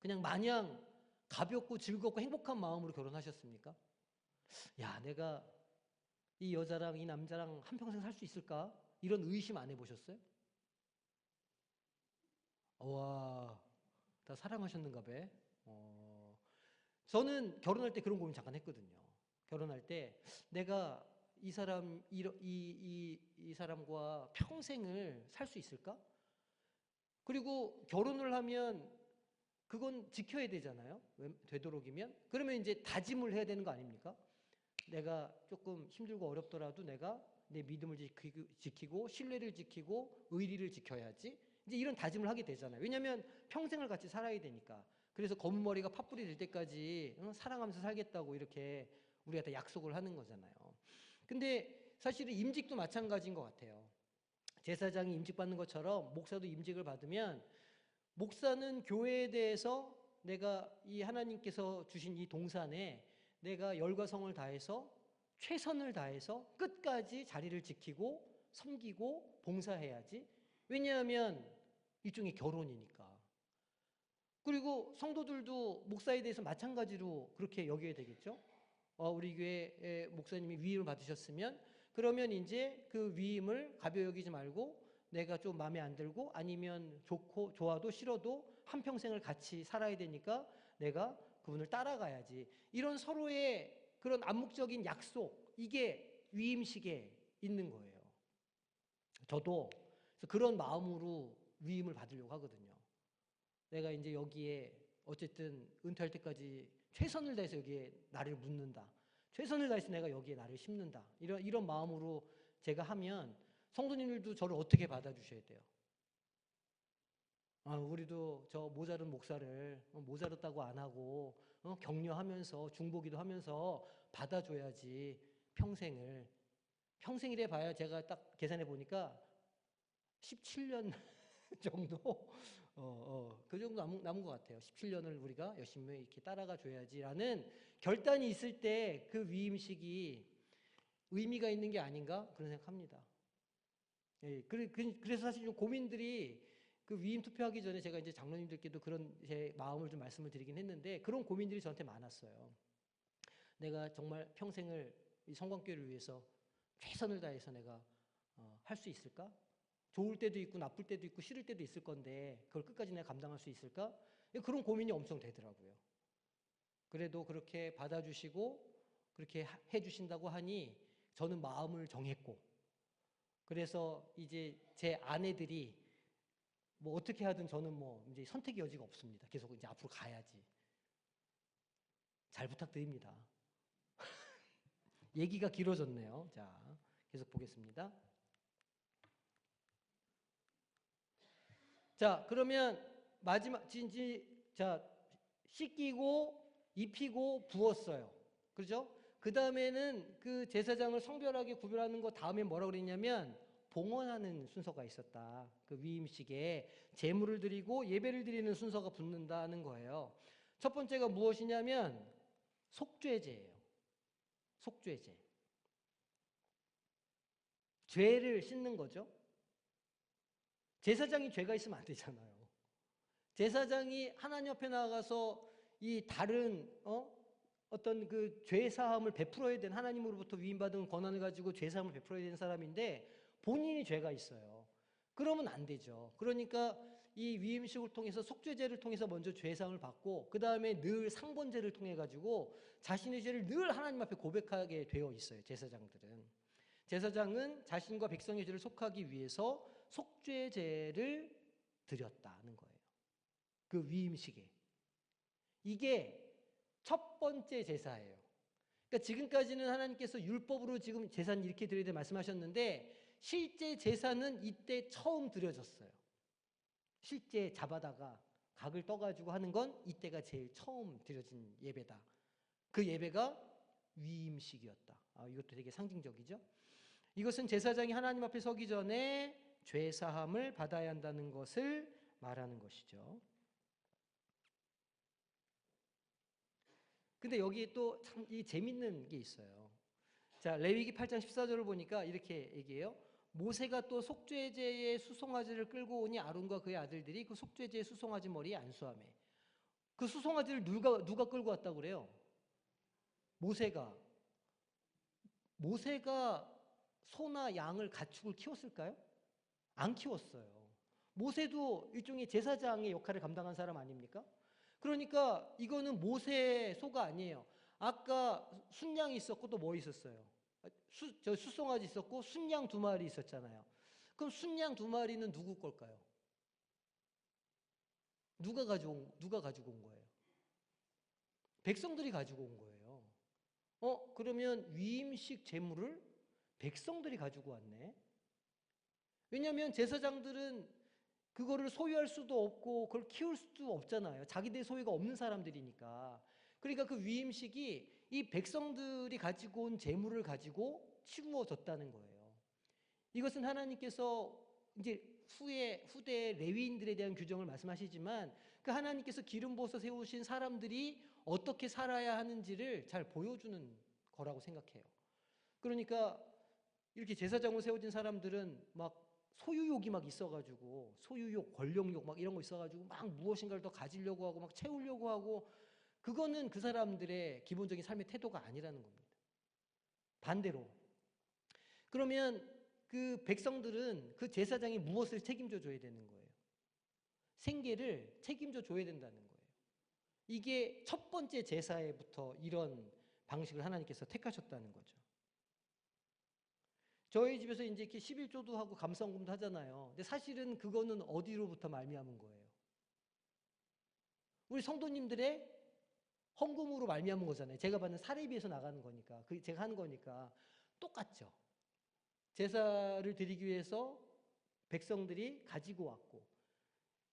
그냥 마냥 가볍고 즐겁고 행복한 마음으로 결혼하셨습니까? 야, 내가 이 여자랑 이 남자랑 한평생 살 수 있을까? 이런 의심 안 해보셨어요? 와, 다 사랑하셨는가 봐. 저는 결혼할 때 그런 고민 잠깐 했거든요. 결혼할 때 내가 이 사람과 평생을 살 수 있을까? 그리고 결혼을 하면 그건 지켜야 되잖아요. 되도록이면. 그러면 이제 다짐을 해야 되는 거 아닙니까? 내가 조금 힘들고 어렵더라도 내가 내 믿음을 지키고 신뢰를 지키고 의리를 지켜야지. 이제 이런 다짐을 하게 되잖아요. 왜냐하면 평생을 같이 살아야 되니까. 그래서 검은 머리가 팥불이 될 때까지 사랑하면서 살겠다고 이렇게 우리가 다 약속을 하는 거잖아요. 근데 사실은 임직도 마찬가지인 것 같아요. 제사장이 임직받는 것처럼 목사도 임직을 받으면 목사는 교회에 대해서 내가 이 하나님께서 주신 이 동산에 내가 열과 성을 다해서 최선을 다해서 끝까지 자리를 지키고 섬기고 봉사해야지. 왜냐하면 일종의 결혼이니까. 그리고 성도들도 목사에 대해서 마찬가지로 그렇게 여겨야 되겠죠. 우리 교회 목사님이 위임을 받으셨으면 그러면 이제 그 위임을 가벼이 여기지 말고 내가 좀 마음에 안 들고 아니면 좋아도 싫어도 한평생을 같이 살아야 되니까 내가 그분을 따라가야지. 이런 서로의 그런 암묵적인 약속, 이게 위임식에 있는 거예요. 저도 그런 마음으로 위임을 받으려고 하거든요. 내가 이제 여기에 어쨌든 은퇴할 때까지 최선을 다해서 여기에 나를 묻는다. 최선을 다해서 내가 여기에 나를 심는다. 이런 마음으로 제가 하면 성도님들도 저를 어떻게 받아주셔야 돼요? 우리도 저 모자른 목사를 모자랐다고 안 하고 격려하면서 중보기도 하면서 받아줘야지. 평생이래 봐야 제가 딱 계산해 보니까 17년 정도 그 정도 남은 것 같아요. 17년을 우리가 열심히 이렇게 따라가 줘야지라는 결단이 있을 때 그 위임식이 의미가 있는 게 아닌가 그런 생각합니다. 예, 그래서 사실 좀 고민들이 그 위임 투표하기 전에 제가 이제 장로님들께도 그런 제 마음을 좀 말씀을 드리긴 했는데 그런 고민들이 저한테 많았어요. 내가 정말 평생을 이 성광교회를 위해서 최선을 다해서 내가 할 수 있을까? 좋을 때도 있고 나쁠 때도 있고 싫을 때도 있을 건데 그걸 끝까지 내가 감당할 수 있을까? 그런 고민이 엄청 되더라고요. 그래도 그렇게 받아주시고 그렇게 해주신다고 하니 저는 마음을 정했고 그래서 이제 제 아내들이 뭐 어떻게 하든 저는 뭐 이제 선택의 여지가 없습니다. 계속 이제 앞으로 가야지. 잘 부탁드립니다. 얘기가 길어졌네요. 자, 계속 보겠습니다. 자, 그러면 마지막 자, 씻기고 입히고 부었어요. 그렇죠? 그 다음에는 그 제사장을 성별하게 구별하는 거 다음에 뭐라고 그랬냐면 봉헌하는 순서가 있었다. 그 위임식에 제물을 드리고 예배를 드리는 순서가 붙는다는 거예요. 첫 번째가 무엇이냐면 속죄제예요. 속죄제. 죄를 씻는 거죠. 제사장이 죄가 있으면 안 되잖아요. 제사장이 하나님 앞에 나가서 이 다른 어떤 그 죄사함을 베풀어야 되는 하나님으로부터 위임받은 권한을 가지고 죄사함을 베풀어야 되는 사람인데 본인이 죄가 있어요. 그러면 안 되죠. 그러니까 이 위임식을 통해서 속죄제를 통해서 먼저 죄사함을 받고 그 다음에 늘 상번제를 통해 가지고 자신의 죄를 늘 하나님 앞에 고백하게 되어 있어요. 제사장들은. 제사장은 자신과 백성의 죄를 속하기 위해서 속죄제를 드렸다는 거예요. 그 위임식에. 이게 첫 번째 제사예요. 그러니까 지금까지는 하나님께서 율법으로 지금 제사는 이렇게 드려야 돼 말씀하셨는데 실제 제사는 이때 처음 드려졌어요. 실제 잡아다가 각을 떠가지고 하는 건 이때가 제일 처음 드려진 예배다. 그 예배가 위임식이었다. 이것도 되게 상징적이죠. 이것은 제사장이 하나님 앞에 서기 전에 죄사함을 받아야 한다는 것을 말하는 것이죠. 근데 여기에 또 참 재밌는 게 있어요. 자, 레위기 8장 14절을 보니까 이렇게 얘기해요. 모세가 또 속죄제의 수송아지를 끌고 오니 아론과 그의 아들들이 그 속죄제의 수송아지 머리에 안수하며. 그 수송아지를 누가 끌고 왔다고 그래요? 모세가 소나 양을 가축을 키웠을까요? 안 키웠어요. 모세도 일종의 제사장의 역할을 감당한 사람 아닙니까? 그러니까 이거는 모세의 소가 아니에요. 아까 순양이 있었고 또 뭐 있었어요? 숫송아지 있었고 순양 2마리 있었잖아요. 그럼 순양 2마리는 누구 걸까요? 누가 가지고 온 거예요? 백성들이 가지고 온 거예요. 그러면 위임식 제물을 백성들이 가지고 왔네. 왜냐하면 제사장들은 그거를 소유할 수도 없고 그걸 키울 수도 없잖아요. 자기들 소유가 없는 사람들이니까. 그러니까 그 위임식이 이 백성들이 가지고 온 제물을 가지고 치루어졌다는 거예요. 이것은 하나님께서 이제 후대 레위인들에 대한 규정을 말씀하시지만 그 하나님께서 기름 부어서 세우신 사람들이 어떻게 살아야 하는지를 잘 보여주는 거라고 생각해요. 그러니까 이렇게 제사장으로 세워진 사람들은 막 소유욕이 막 있어가지고 소유욕, 권력욕 막 이런 거 있어가지고 막 무엇인가를 더 가지려고 하고 막 채우려고 하고 그거는 그 사람들의 기본적인 삶의 태도가 아니라는 겁니다. 반대로 그러면 그 백성들은 그 제사장이 무엇을 책임져 줘야 되는 거예요? 생계를 책임져 줘야 된다는 거예요. 이게 첫 번째 제사에부터 이런 방식을 하나님께서 택하셨다는 거죠. 저희 집에서 이제 이렇게 11조도 하고 감사원금도 하잖아요. 근데 사실은 그거는 어디로부터 말미암은 거예요? 우리 성도님들의 헌금으로 말미암은 거잖아요. 제가 받는 사례비에서 나가는 거니까, 제가 하는 거니까 똑같죠. 제사를 드리기 위해서 백성들이 가지고 왔고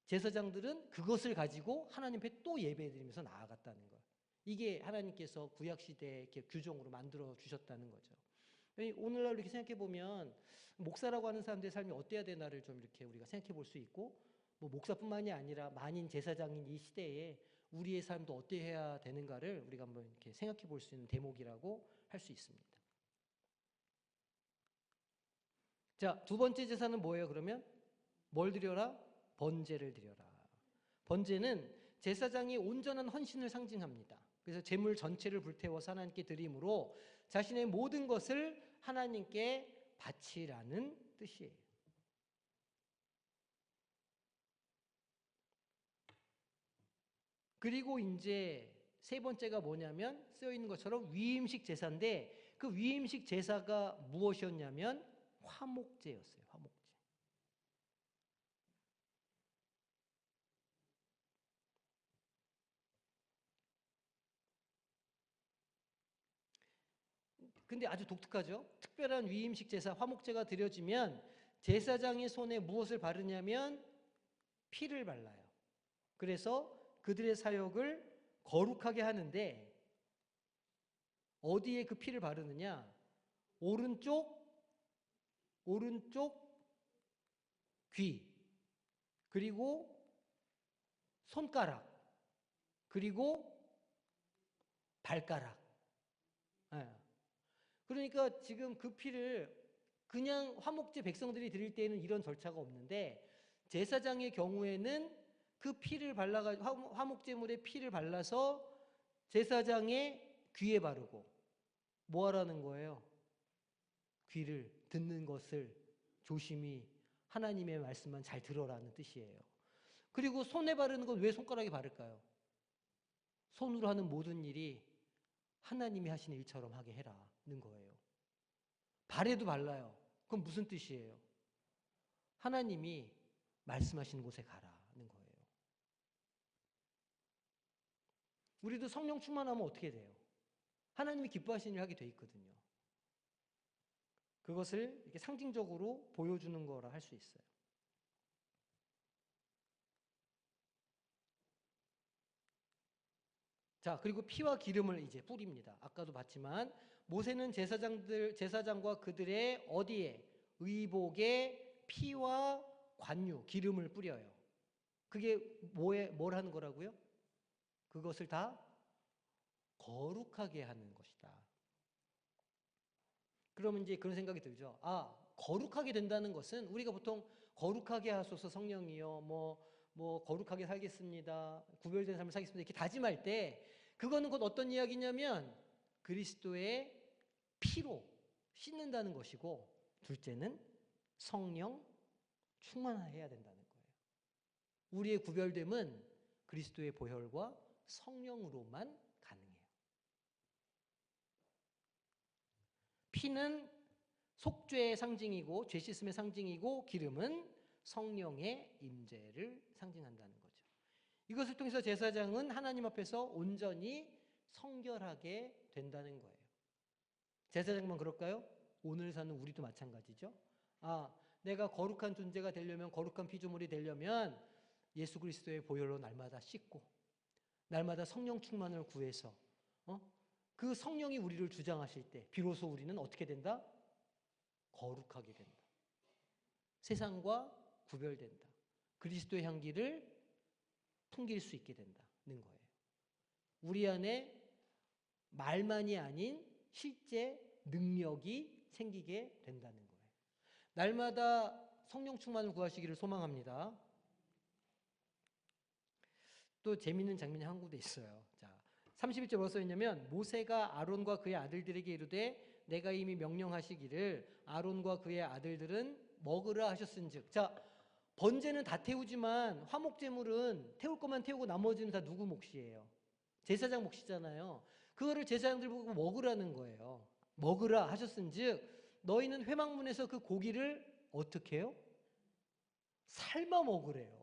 제사장들은 그것을 가지고 하나님 앞에 또 예배드리면서 나아갔다는 거예요. 이게 하나님께서 구약시대의 규정으로 만들어 주셨다는 거죠. 오늘날 이렇게 생각해 보면 목사라고 하는 사람들의 삶이 어때야 되나를 좀 이렇게 우리가 생각해 볼 수 있고 뭐 목사뿐만이 아니라 만인 제사장인 이 시대에 우리의 삶도 어때야 되는가를 우리가 한번 이렇게 생각해 볼 수 있는 대목이라고 할 수 있습니다. 자, 2번째 제사는 뭐예요? 그러면 뭘 드려라? 번제를 드려라. 번제는 제사장이 온전한 헌신을 상징합니다. 그래서 제물 전체를 불태워서 하나님께 드림으로 자신의 모든 것을 하나님께 바치라는 뜻이에요. 그리고 이제 3번째가 뭐냐면 쓰여 있는 것처럼 위임식 제사인데 그 위임식 제사가 무엇이었냐면 화목제였어요. 화목제. 근데 아주 독특하죠. 특별한 위임식 제사 화목제가 드려지면 제사장의 손에 무엇을 바르냐면 피를 발라요. 그래서 그들의 사역을 거룩하게 하는데 어디에 그 피를 바르느냐? 오른쪽 귀, 그리고 손가락, 그리고 발가락. 그러니까 지금 그 피를 그냥 화목제 백성들이 드릴 때에는 이런 절차가 없는데 제사장의 경우에는 그 피를 발라가지고 화목제물에 피를 발라서 제사장의 귀에 바르고 뭐 하라는 거예요? 귀를 듣는 것을 조심히 하나님의 말씀만 잘 들어라는 뜻이에요. 그리고 손에 바르는 건 왜 손가락에 바를까요? 손으로 하는 모든 일이 하나님이 하시는 일처럼 하게 해라는 거예요. 발에도 발라요. 그건 무슨 뜻이에요? 하나님이 말씀하시는 곳에 가라는 거예요. 우리도 성령 충만하면 어떻게 돼요? 하나님이 기뻐하시는 일을 하게 돼 있거든요. 그것을 이렇게 상징적으로 보여주는 거라 할 수 있어요. 자, 그리고 피와 기름을 이제 뿌립니다. 아까도 봤지만 모세는 제사장과 그들의 어디에 의복에 피와 관유, 기름을 뿌려요. 그게 뭘 하는 거라고요? 그것을 다 거룩하게 하는 것이다. 그러면 이제 그런 생각이 들죠. 거룩하게 된다는 것은 우리가 보통 거룩하게 하소서 성령이여 뭐 거룩하게 살겠습니다. 구별된 삶을 살겠습니다. 이렇게 다짐할 때 그거는 곧 어떤 이야기냐면 그리스도의 피로 씻는다는 것이고 둘째는 성령 충만해야 된다는 거예요. 우리의 구별됨은 그리스도의 보혈과 성령으로만 가능해요. 피는 속죄의 상징이고 죄 씻음의 상징이고 기름은 성령의 임재를 상징한다는 거죠. 이것을 통해서 제사장은 하나님 앞에서 온전히 성결하게 된다는 거예요. 제사장만 그럴까요? 오늘 사는 우리도 마찬가지죠. 내가 거룩한 존재가 되려면, 거룩한 피조물이 되려면 예수 그리스도의 보혈로 날마다 씻고 날마다 성령 충만을 구해서 그 성령이 우리를 주장하실 때 비로소 우리는 어떻게 된다? 거룩하게 된다. 세상과 구별된다. 그리스도의 향기를 풍길 수 있게 된다는 거예요. 우리 안에 말만이 아닌 실제 능력이 생기게 된다는 거예요. 날마다 성령 충만을 구하시기를 소망합니다. 또 재미있는 장면이 한 군데 있어요. 자, 31절 뭐라고 써있냐면 모세가 아론과 그의 아들들에게 이르되 내가 이미 명령하시기를 아론과 그의 아들들은 먹으라 하셨은즉. 자, 번제는 다 태우지만 화목제물은 태울 것만 태우고 나머지는 다 누구 몫이에요? 제사장 몫이잖아요. 그거를 제사장들 보고 먹으라는 거예요. 먹으라 하셨은즉 너희는 회막문에서 그 고기를 어떻게 해요? 삶아 먹으래요.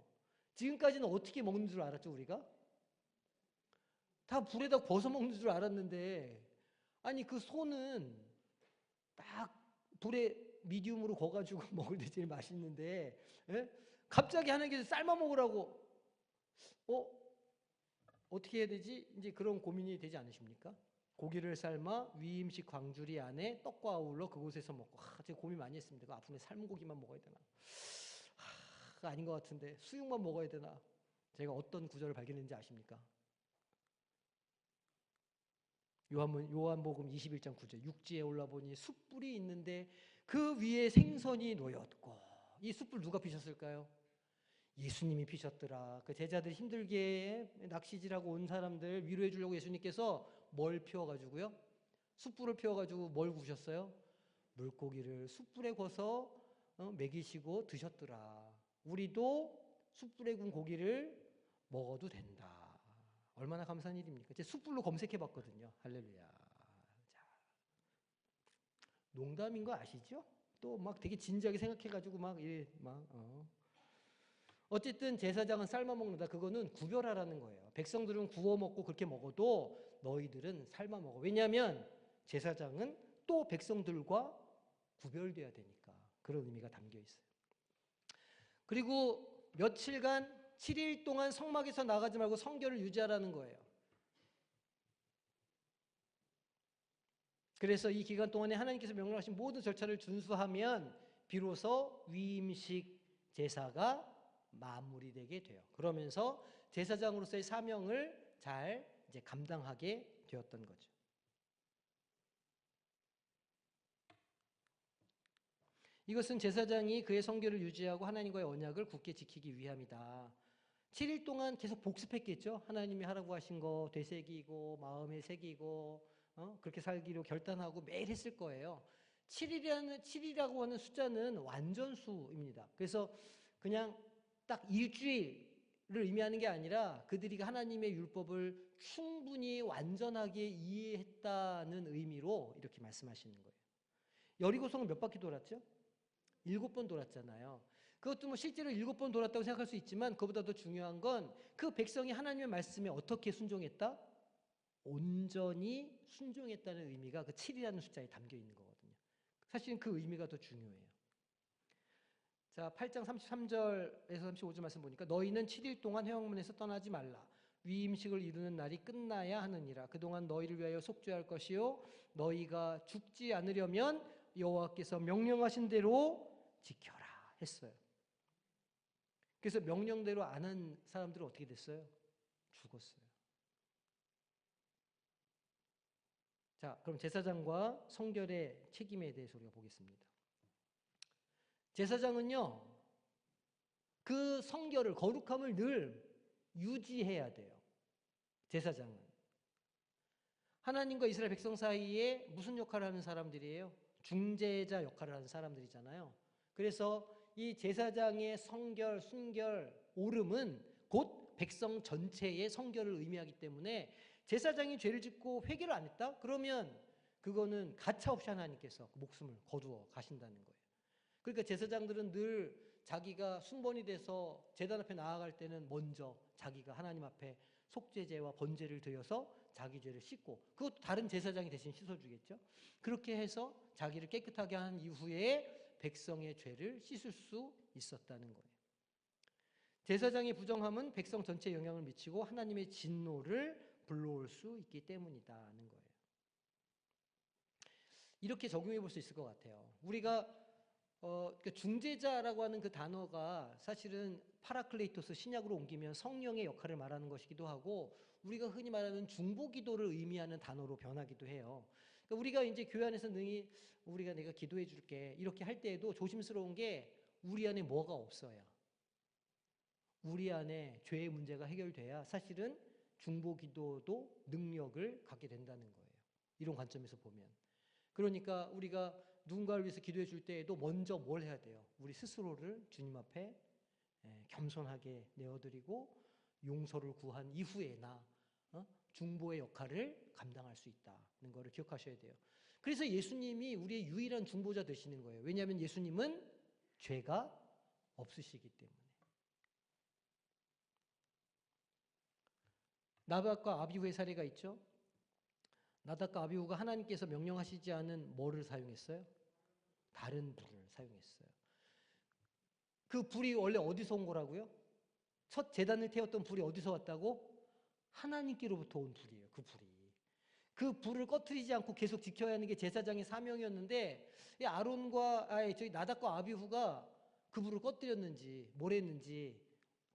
지금까지는 어떻게 먹는 줄 알았죠, 우리가? 다 불에다 구워서 먹는 줄 알았는데, 아니 그 소는 딱 불에 미디움으로 구워가지고 먹을 때 제일 맛있는데, 예? 갑자기 하나님께서 삶아 먹으라고, 어떻게 해야 되지? 이제 그런 고민이 되지 않으십니까? 고기를 삶아 위임식 광주리 안에 떡과 아울러 그곳에서 먹고. 제가 고민 많이 했습니다. 그 앞으로 삶은 고기만 먹어야 되나? 그거 아닌 것 같은데 수육만 먹어야 되나? 제가 어떤 구절을 발견했는지 아십니까? 요한복음 21장 9절. 육지에 올라보니 숯불이 있는데 그 위에 생선이 놓였고. 이 숯불 누가 피셨을까요? 예수님이 피셨더라. 그 제자들 힘들게 낚시질하고 온 사람들 위로해 주려고 예수님께서 뭘 피워가지고요? 숯불을 피워가지고 뭘 구우셨어요? 물고기를 숯불에 구워서 먹이시고 드셨더라. 우리도 숯불에 구운 고기를 먹어도 된다. 얼마나 감사한 일입니까? 제가 숯불로 검색해 봤거든요. 할렐루야. 자, 농담인 거 아시죠? 또 막 되게 진지하게 생각해가지고 어쨌든 제사장은 삶아 먹는다. 그거는 구별하라는 거예요. 백성들은 구워 먹고 그렇게 먹어도 너희들은 삶아 먹어. 왜냐하면 제사장은 또 백성들과 구별돼야 되니까. 그런 의미가 담겨 있어요. 그리고 며칠간 7일 동안 성막에서 나가지 말고 성결을 유지하라는 거예요. 그래서 이 기간 동안에 하나님께서 명령하신 모든 절차를 준수하면 비로소 위임식 제사가 마무리되게 돼요. 그러면서 제사장으로서의 사명을 잘 이제 감당하게 되었던 거죠. 이것은 제사장이 그의 성결을 유지하고 하나님과의 언약을 굳게 지키기 위함이다. 7일 동안 계속 복습했겠죠. 하나님이 하라고 하신 거 되새기고 마음에 새기고 그렇게 살기로 결단하고 매일 했을 거예요. 7이라고 하는 숫자는 완전수입니다. 그래서 그냥 딱 일주일을 의미하는 게 아니라 그들이 하나님의 율법을 충분히 완전하게 이해했다는 의미로 이렇게 말씀하시는 거예요. 여리고성은 몇 바퀴 돌았죠? 7번 돌았잖아요. 그것도 뭐 실제로 7번 돌았다고 생각할 수 있지만 그보다 더 중요한 건 그 백성이 하나님의 말씀에 어떻게 순종했다? 온전히 순종했다는 의미가 그 7이라는 숫자에 담겨 있는 거거든요. 사실은 그 의미가 더 중요해요. 자, 8장 33절에서 35절 말씀 보니까 너희는 7일 동안 회막문에서 떠나지 말라. 위임식을 이루는 날이 끝나야 하느니라. 그동안 너희를 위하여 속죄할 것이요 너희가 죽지 않으려면 여호와께서 명령하신 대로 지켜라 했어요. 그래서 명령대로 안 한 사람들은 어떻게 됐어요? 죽었어요. 자, 그럼 제사장과 성결의 책임에 대해서 우리가 보겠습니다. 제사장은요, 그 성결을, 거룩함을 늘 유지해야 돼요. 제사장은. 하나님과 이스라엘 백성 사이에 무슨 역할을 하는 사람들이에요? 중재자 역할을 하는 사람들이잖아요. 그래서 이 제사장의 성결, 순결, 오름은 곧 백성 전체의 성결을 의미하기 때문에 제사장이 죄를 짓고 회개를 안 했다? 그러면 그거는 가차없이 하나님께서 목숨을 거두어 가신다는 거예요. 그러니까 제사장들은 늘 자기가 순번이 돼서 제단 앞에 나아갈 때는 먼저 자기가 하나님 앞에 속죄제와 번제를 드려서 자기 죄를 씻고, 그것도 다른 제사장이 대신 씻어주겠죠. 그렇게 해서 자기를 깨끗하게 한 이후에 백성의 죄를 씻을 수 있었다는 거예요. 제사장의 부정함은 백성 전체에 영향을 미치고 하나님의 진노를 불러올 수 있기 때문이다는 거예요. 이렇게 적용해 볼 수 있을 것 같아요. 우리가 그러니까 중재자라고 하는 그 단어가 사실은 파라클레이토스 신약으로 옮기면 성령의 역할을 말하는 것이기도 하고, 우리가 흔히 말하는 중보기도를 의미하는 단어로 변하기도 해요. 그러니까 우리가 이제 교회 안에서 능히 우리가 내가 기도해 줄게 이렇게 할 때에도 조심스러운 게 우리 안에 뭐가 없어야, 우리 안에 죄의 문제가 해결돼야 사실은 중보기도도 능력을 갖게 된다는 거예요. 이런 관점에서 보면. 그러니까 우리가 누군가를 위해서 기도해 줄 때에도 먼저 뭘 해야 돼요? 우리 스스로를 주님 앞에 겸손하게 내어드리고 용서를 구한 이후에나 중보의 역할을 감당할 수 있다는 것을 기억하셔야 돼요. 그래서 예수님이 우리의 유일한 중보자 되시는 거예요. 왜냐하면 예수님은 죄가 없으시기 때문에. 나답과 아비후의 사례가 있죠. 나답과 아비후가 하나님께서 명령하시지 않은 뭐를 사용했어요? 다른 불을 사용했어요. 그 불이 원래 어디서 온 거라고요? 첫 제단을 태웠던 불이 어디서 왔다고? 하나님께로부터 온 불이에요. 그 불이. 그 불을 꺼트리지 않고 계속 지켜야 하는 게 제사장의 사명이었는데, 저희 나답과 아비후가 그 불을 꺼뜨렸는지 뭘 했는지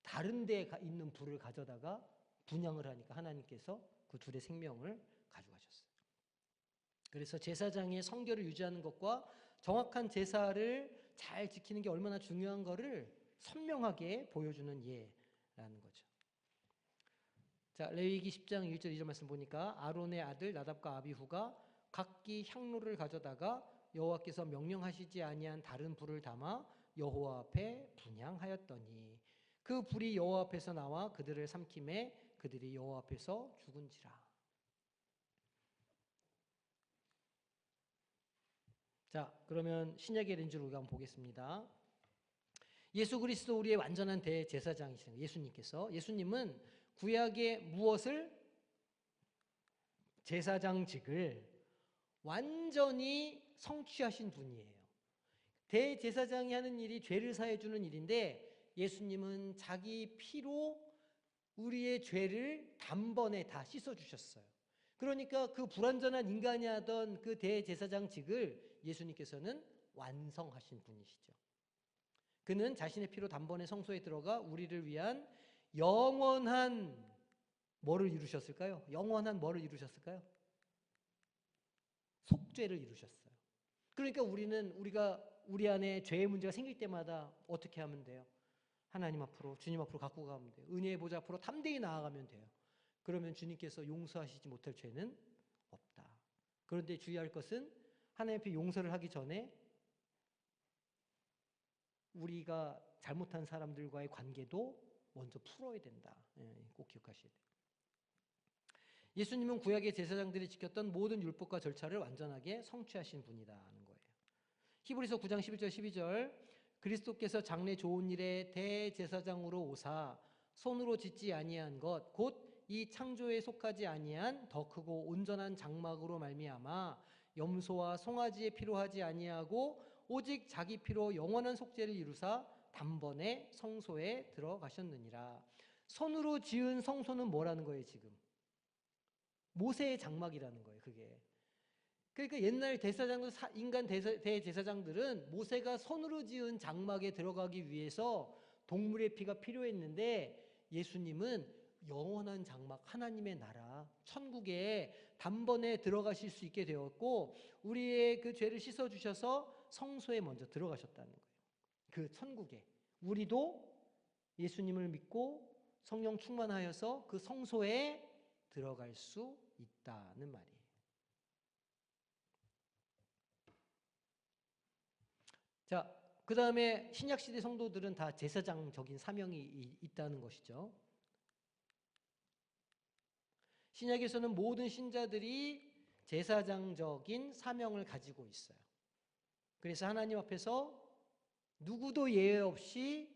다른 데에 있는 불을 가져다가 분향을 하니까 하나님께서 그 둘의 생명을 가져가셨어요. 그래서 제사장의 성결을 유지하는 것과 정확한 제사를 잘 지키는 게 얼마나 중요한 거를 선명하게 보여주는 예라는 거죠. 자, 레위기 10장 1절 2절 말씀 보니까 아론의 아들 나답과 아비후가 각기 향로를 가져다가 여호와께서 명령하시지 아니한 다른 불을 담아 여호와 앞에 분향하였더니 그 불이 여호와 앞에서 나와 그들을 삼킴에 그들이 여호와 앞에서 죽은지라. 자, 그러면 신약의 렌즈로 우리가 한번 보겠습니다. 예수 그리스도 우리의 완전한 대제사장이신 예수님께서, 예수님은 구약의 무엇을? 제사장직을 완전히 성취하신 분이에요. 대제사장이 하는 일이 죄를 사해 주는 일인데, 예수님은 자기 피로 우리의 죄를 단번에 다 씻어 주셨어요. 그러니까 그 불완전한 인간이 하던 그 대제사장직을 예수님께서는 완성하신 분이시죠. 그는 자신의 피로 단번에 성소에 들어가 우리를 위한 영원한 뭐를 이루셨을까요? 영원한 뭐를 이루셨을까요? 속죄를 이루셨어요. 그러니까 우리가 우리 안에 죄의 문제가 생길 때마다 어떻게 하면 돼요? 하나님 앞으로, 주님 앞으로 갖고 가면 돼요. 은혜의 보좌 앞으로 담대히 나아가면 돼요. 그러면 주님께서 용서하시지 못할 죄는 없다. 그런데 주의할 것은 하나님 앞에 용서를 하기 전에 우리가 잘못한 사람들과의 관계도 먼저 풀어야 된다. 꼭 기억하셔야 돼요. 예수님은 구약의 제사장들이 지켰던 모든 율법과 절차를 완전하게 성취하신 분이라는 거예요. 히브리서 9장 11절 12절 그리스도께서 장래 좋은 일에 대제사장으로 오사 손으로 짓지 아니한 것 곧 이 창조에 속하지 아니한 더 크고 온전한 장막으로 말미암아 염소와 송아지의 피로 하지 아니하고 오직 자기 피로 영원한 속죄를 이루사 단번에 성소에 들어가셨느니라. 손으로 지은 성소는 뭐라는 거예요 지금? 모세의 장막이라는 거예요 그게. 그러니까 옛날 대제사장들, 인간 대제사장들은 모세가 손으로 지은 장막에 들어가기 위해서 동물의 피가 필요했는데, 예수님은 영원한 장막, 하나님의 나라, 천국에 단번에 들어가실 수 있게 되었고 우리의 그 죄를 씻어주셔서 성소에 먼저 들어가셨다는 거예요. 그 천국에 우리도 예수님을 믿고 성령 충만하여서 그 성소에 들어갈 수 있다는 말이에요. 자, 그 다음에 신약시대 성도들은 다 제사장적인 사명이 있다는 것이죠. 신약에서는 모든 신자들이 제사장적인 사명을 가지고 있어요. 그래서 하나님 앞에서 누구도 예외 없이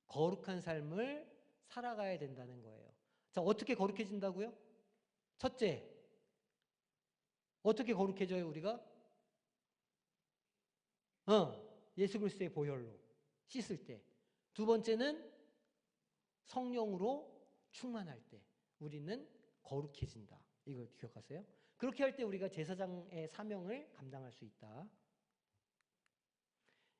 거룩한 삶을 살아가야 된다는 거예요. 자, 어떻게 거룩해진다고요? 첫째, 어떻게 거룩해져요, 우리가? 예수 그리스도의 보혈로 씻을 때. 두 번째는 성령으로 충만할 때 우리는 거룩해진다. 이걸 기억하세요? 그렇게 할 때 우리가 제사장의 사명을 감당할 수 있다.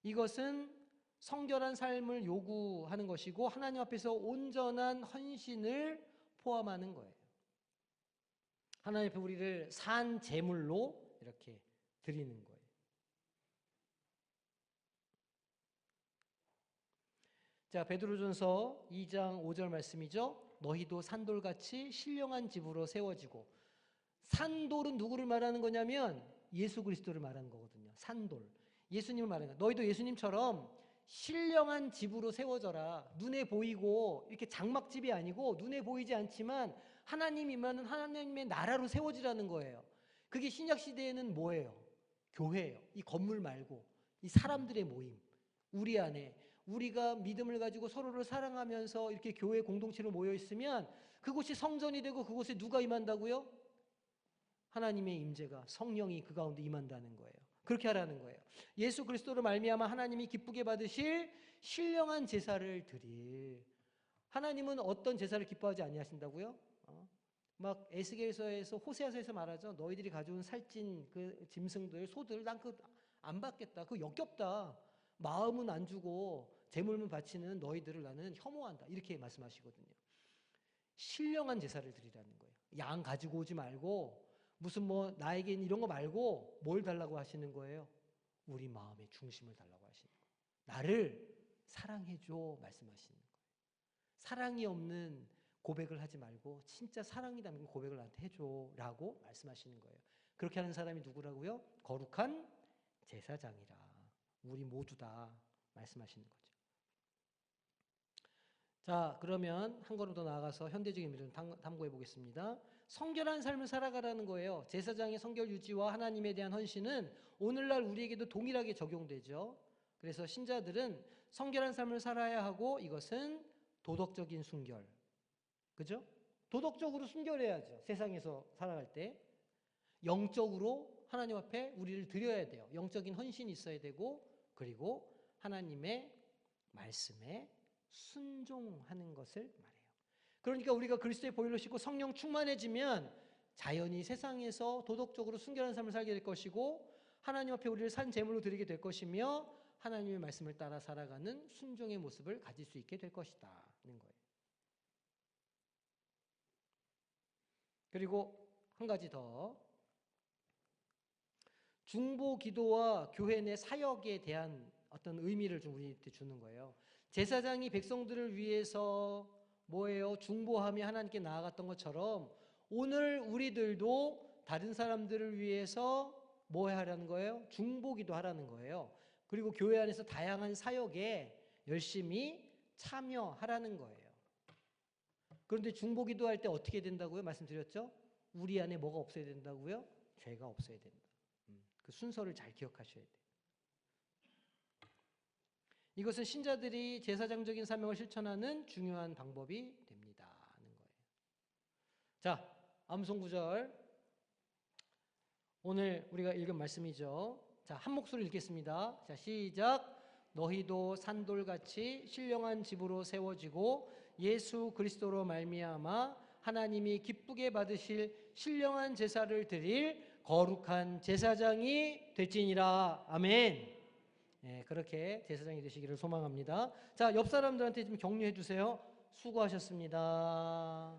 이것은 성결한 삶을 요구하는 것이고 하나님 앞에서 온전한 헌신을 포함하는 거예요. 하나님 앞에 우리를 산 제물로 이렇게 드리는 거예요. 자, 베드로전서 2장 5절 말씀이죠. 너희도 산돌같이 신령한 집으로 세워지고, 산돌은 누구를 말하는 거냐면 예수 그리스도를 말하는 거거든요. 산돌, 예수님을 말하는 거예요. 너희도 예수님처럼 신령한 집으로 세워져라. 눈에 보이고 이렇게 장막집이 아니고 눈에 보이지 않지만 하나님 임하는 하나님의 나라로 세워지라는 거예요. 그게 신약 시대에는 뭐예요? 교회예요. 이 건물 말고 이 사람들의 모임, 우리 안에 우리가 믿음을 가지고 서로를 사랑하면서 이렇게 교회 공동체로 모여 있으면 그곳이 성전이 되고 그곳에 누가 임한다고요? 하나님의 임재가, 성령이 그 가운데 임한다는 거예요. 그렇게 하라는 거예요. 예수 그리스도로 말미암아 하나님이 기쁘게 받으실 신령한 제사를 드릴. 하나님은 어떤 제사를 기뻐하지 아니하신다고요? 막 에스겔서에서 호세아서에서 말하죠. 너희들이 가져온 살찐 그 짐승들, 소들, 난 그거 안 받겠다. 그거 역겹다. 마음은 안 주고 재물만 바치는 너희들을 나는 혐오한다. 이렇게 말씀하시거든요. 신령한 제사를 드리라는 거예요. 양 가지고 오지 말고 무슨 뭐 나에겐 이런 거 말고 뭘 달라고 하시는 거예요? 우리 마음의 중심을 달라고 하시는 거예요. 나를 사랑해줘 말씀하시는 거예요. 사랑이 없는 고백을 하지 말고 진짜 사랑이 담긴 고백을 나한테 해줘라고 말씀하시는 거예요. 그렇게 하는 사람이 누구라고요? 거룩한 제사장이라. 우리 모두 다 말씀하시는 거죠. 자, 그러면 한 걸음 더 나아가서 현대적인 믿음을 탐구해 보겠습니다. 성결한 삶을 살아가라는 거예요. 제사장의 성결 유지와 하나님에 대한 헌신은 오늘날 우리에게도 동일하게 적용되죠. 그래서 신자들은 성결한 삶을 살아야 하고 이것은 도덕적인 순결. 그죠? 도덕적으로 순결해야죠. 세상에서 살아갈 때. 영적으로 하나님 앞에 우리를 드려야 돼요. 영적인 헌신이 있어야 되고 그리고 하나님의 말씀에 순종하는 것을 말해요. 그러니까 우리가 그리스도의 보혈로 씻고 성령 충만해지면 자연히 세상에서 도덕적으로 순결한 삶을 살게 될 것이고 하나님 앞에 우리를 산 제물로 드리게 될 것이며 하나님의 말씀을 따라 살아가는 순종의 모습을 가질 수 있게 될 것이다 는 거예요. 그리고 한 가지 더, 중보 기도와 교회 내 사역에 대한 어떤 의미를 좀 우리한테 주는 거예요. 제사장이 백성들을 위해서 뭐예요? 중보하며 하나님께 나아갔던 것처럼 오늘 우리들도 다른 사람들을 위해서 뭐 하라는 거예요? 중보 기도하라는 거예요. 그리고 교회 안에서 다양한 사역에 열심히 참여하라는 거예요. 그런데 중보 기도할 때 어떻게 된다고요? 말씀드렸죠? 우리 안에 뭐가 없어야 된다고요? 죄가 없어야 된다. 그 순서를 잘 기억하셔야 돼요. 이것은 신자들이 제사장적인 사명을 실천하는 중요한 방법이 됩니다 하는 거예요. 자, 암송 구절 오늘 우리가 읽은 말씀이죠. 자, 한 목소리 읽겠습니다. 자, 시작. 너희도 산돌같이 신령한 집으로 세워지고 예수 그리스도로 말미암아 하나님이 기쁘게 받으실 신령한 제사를 드릴 거룩한 제사장이 될지니라. 아멘. 네, 그렇게 제사장이 되시기를 소망합니다. 자, 옆 사람들한테 좀 격려해 주세요. 수고하셨습니다.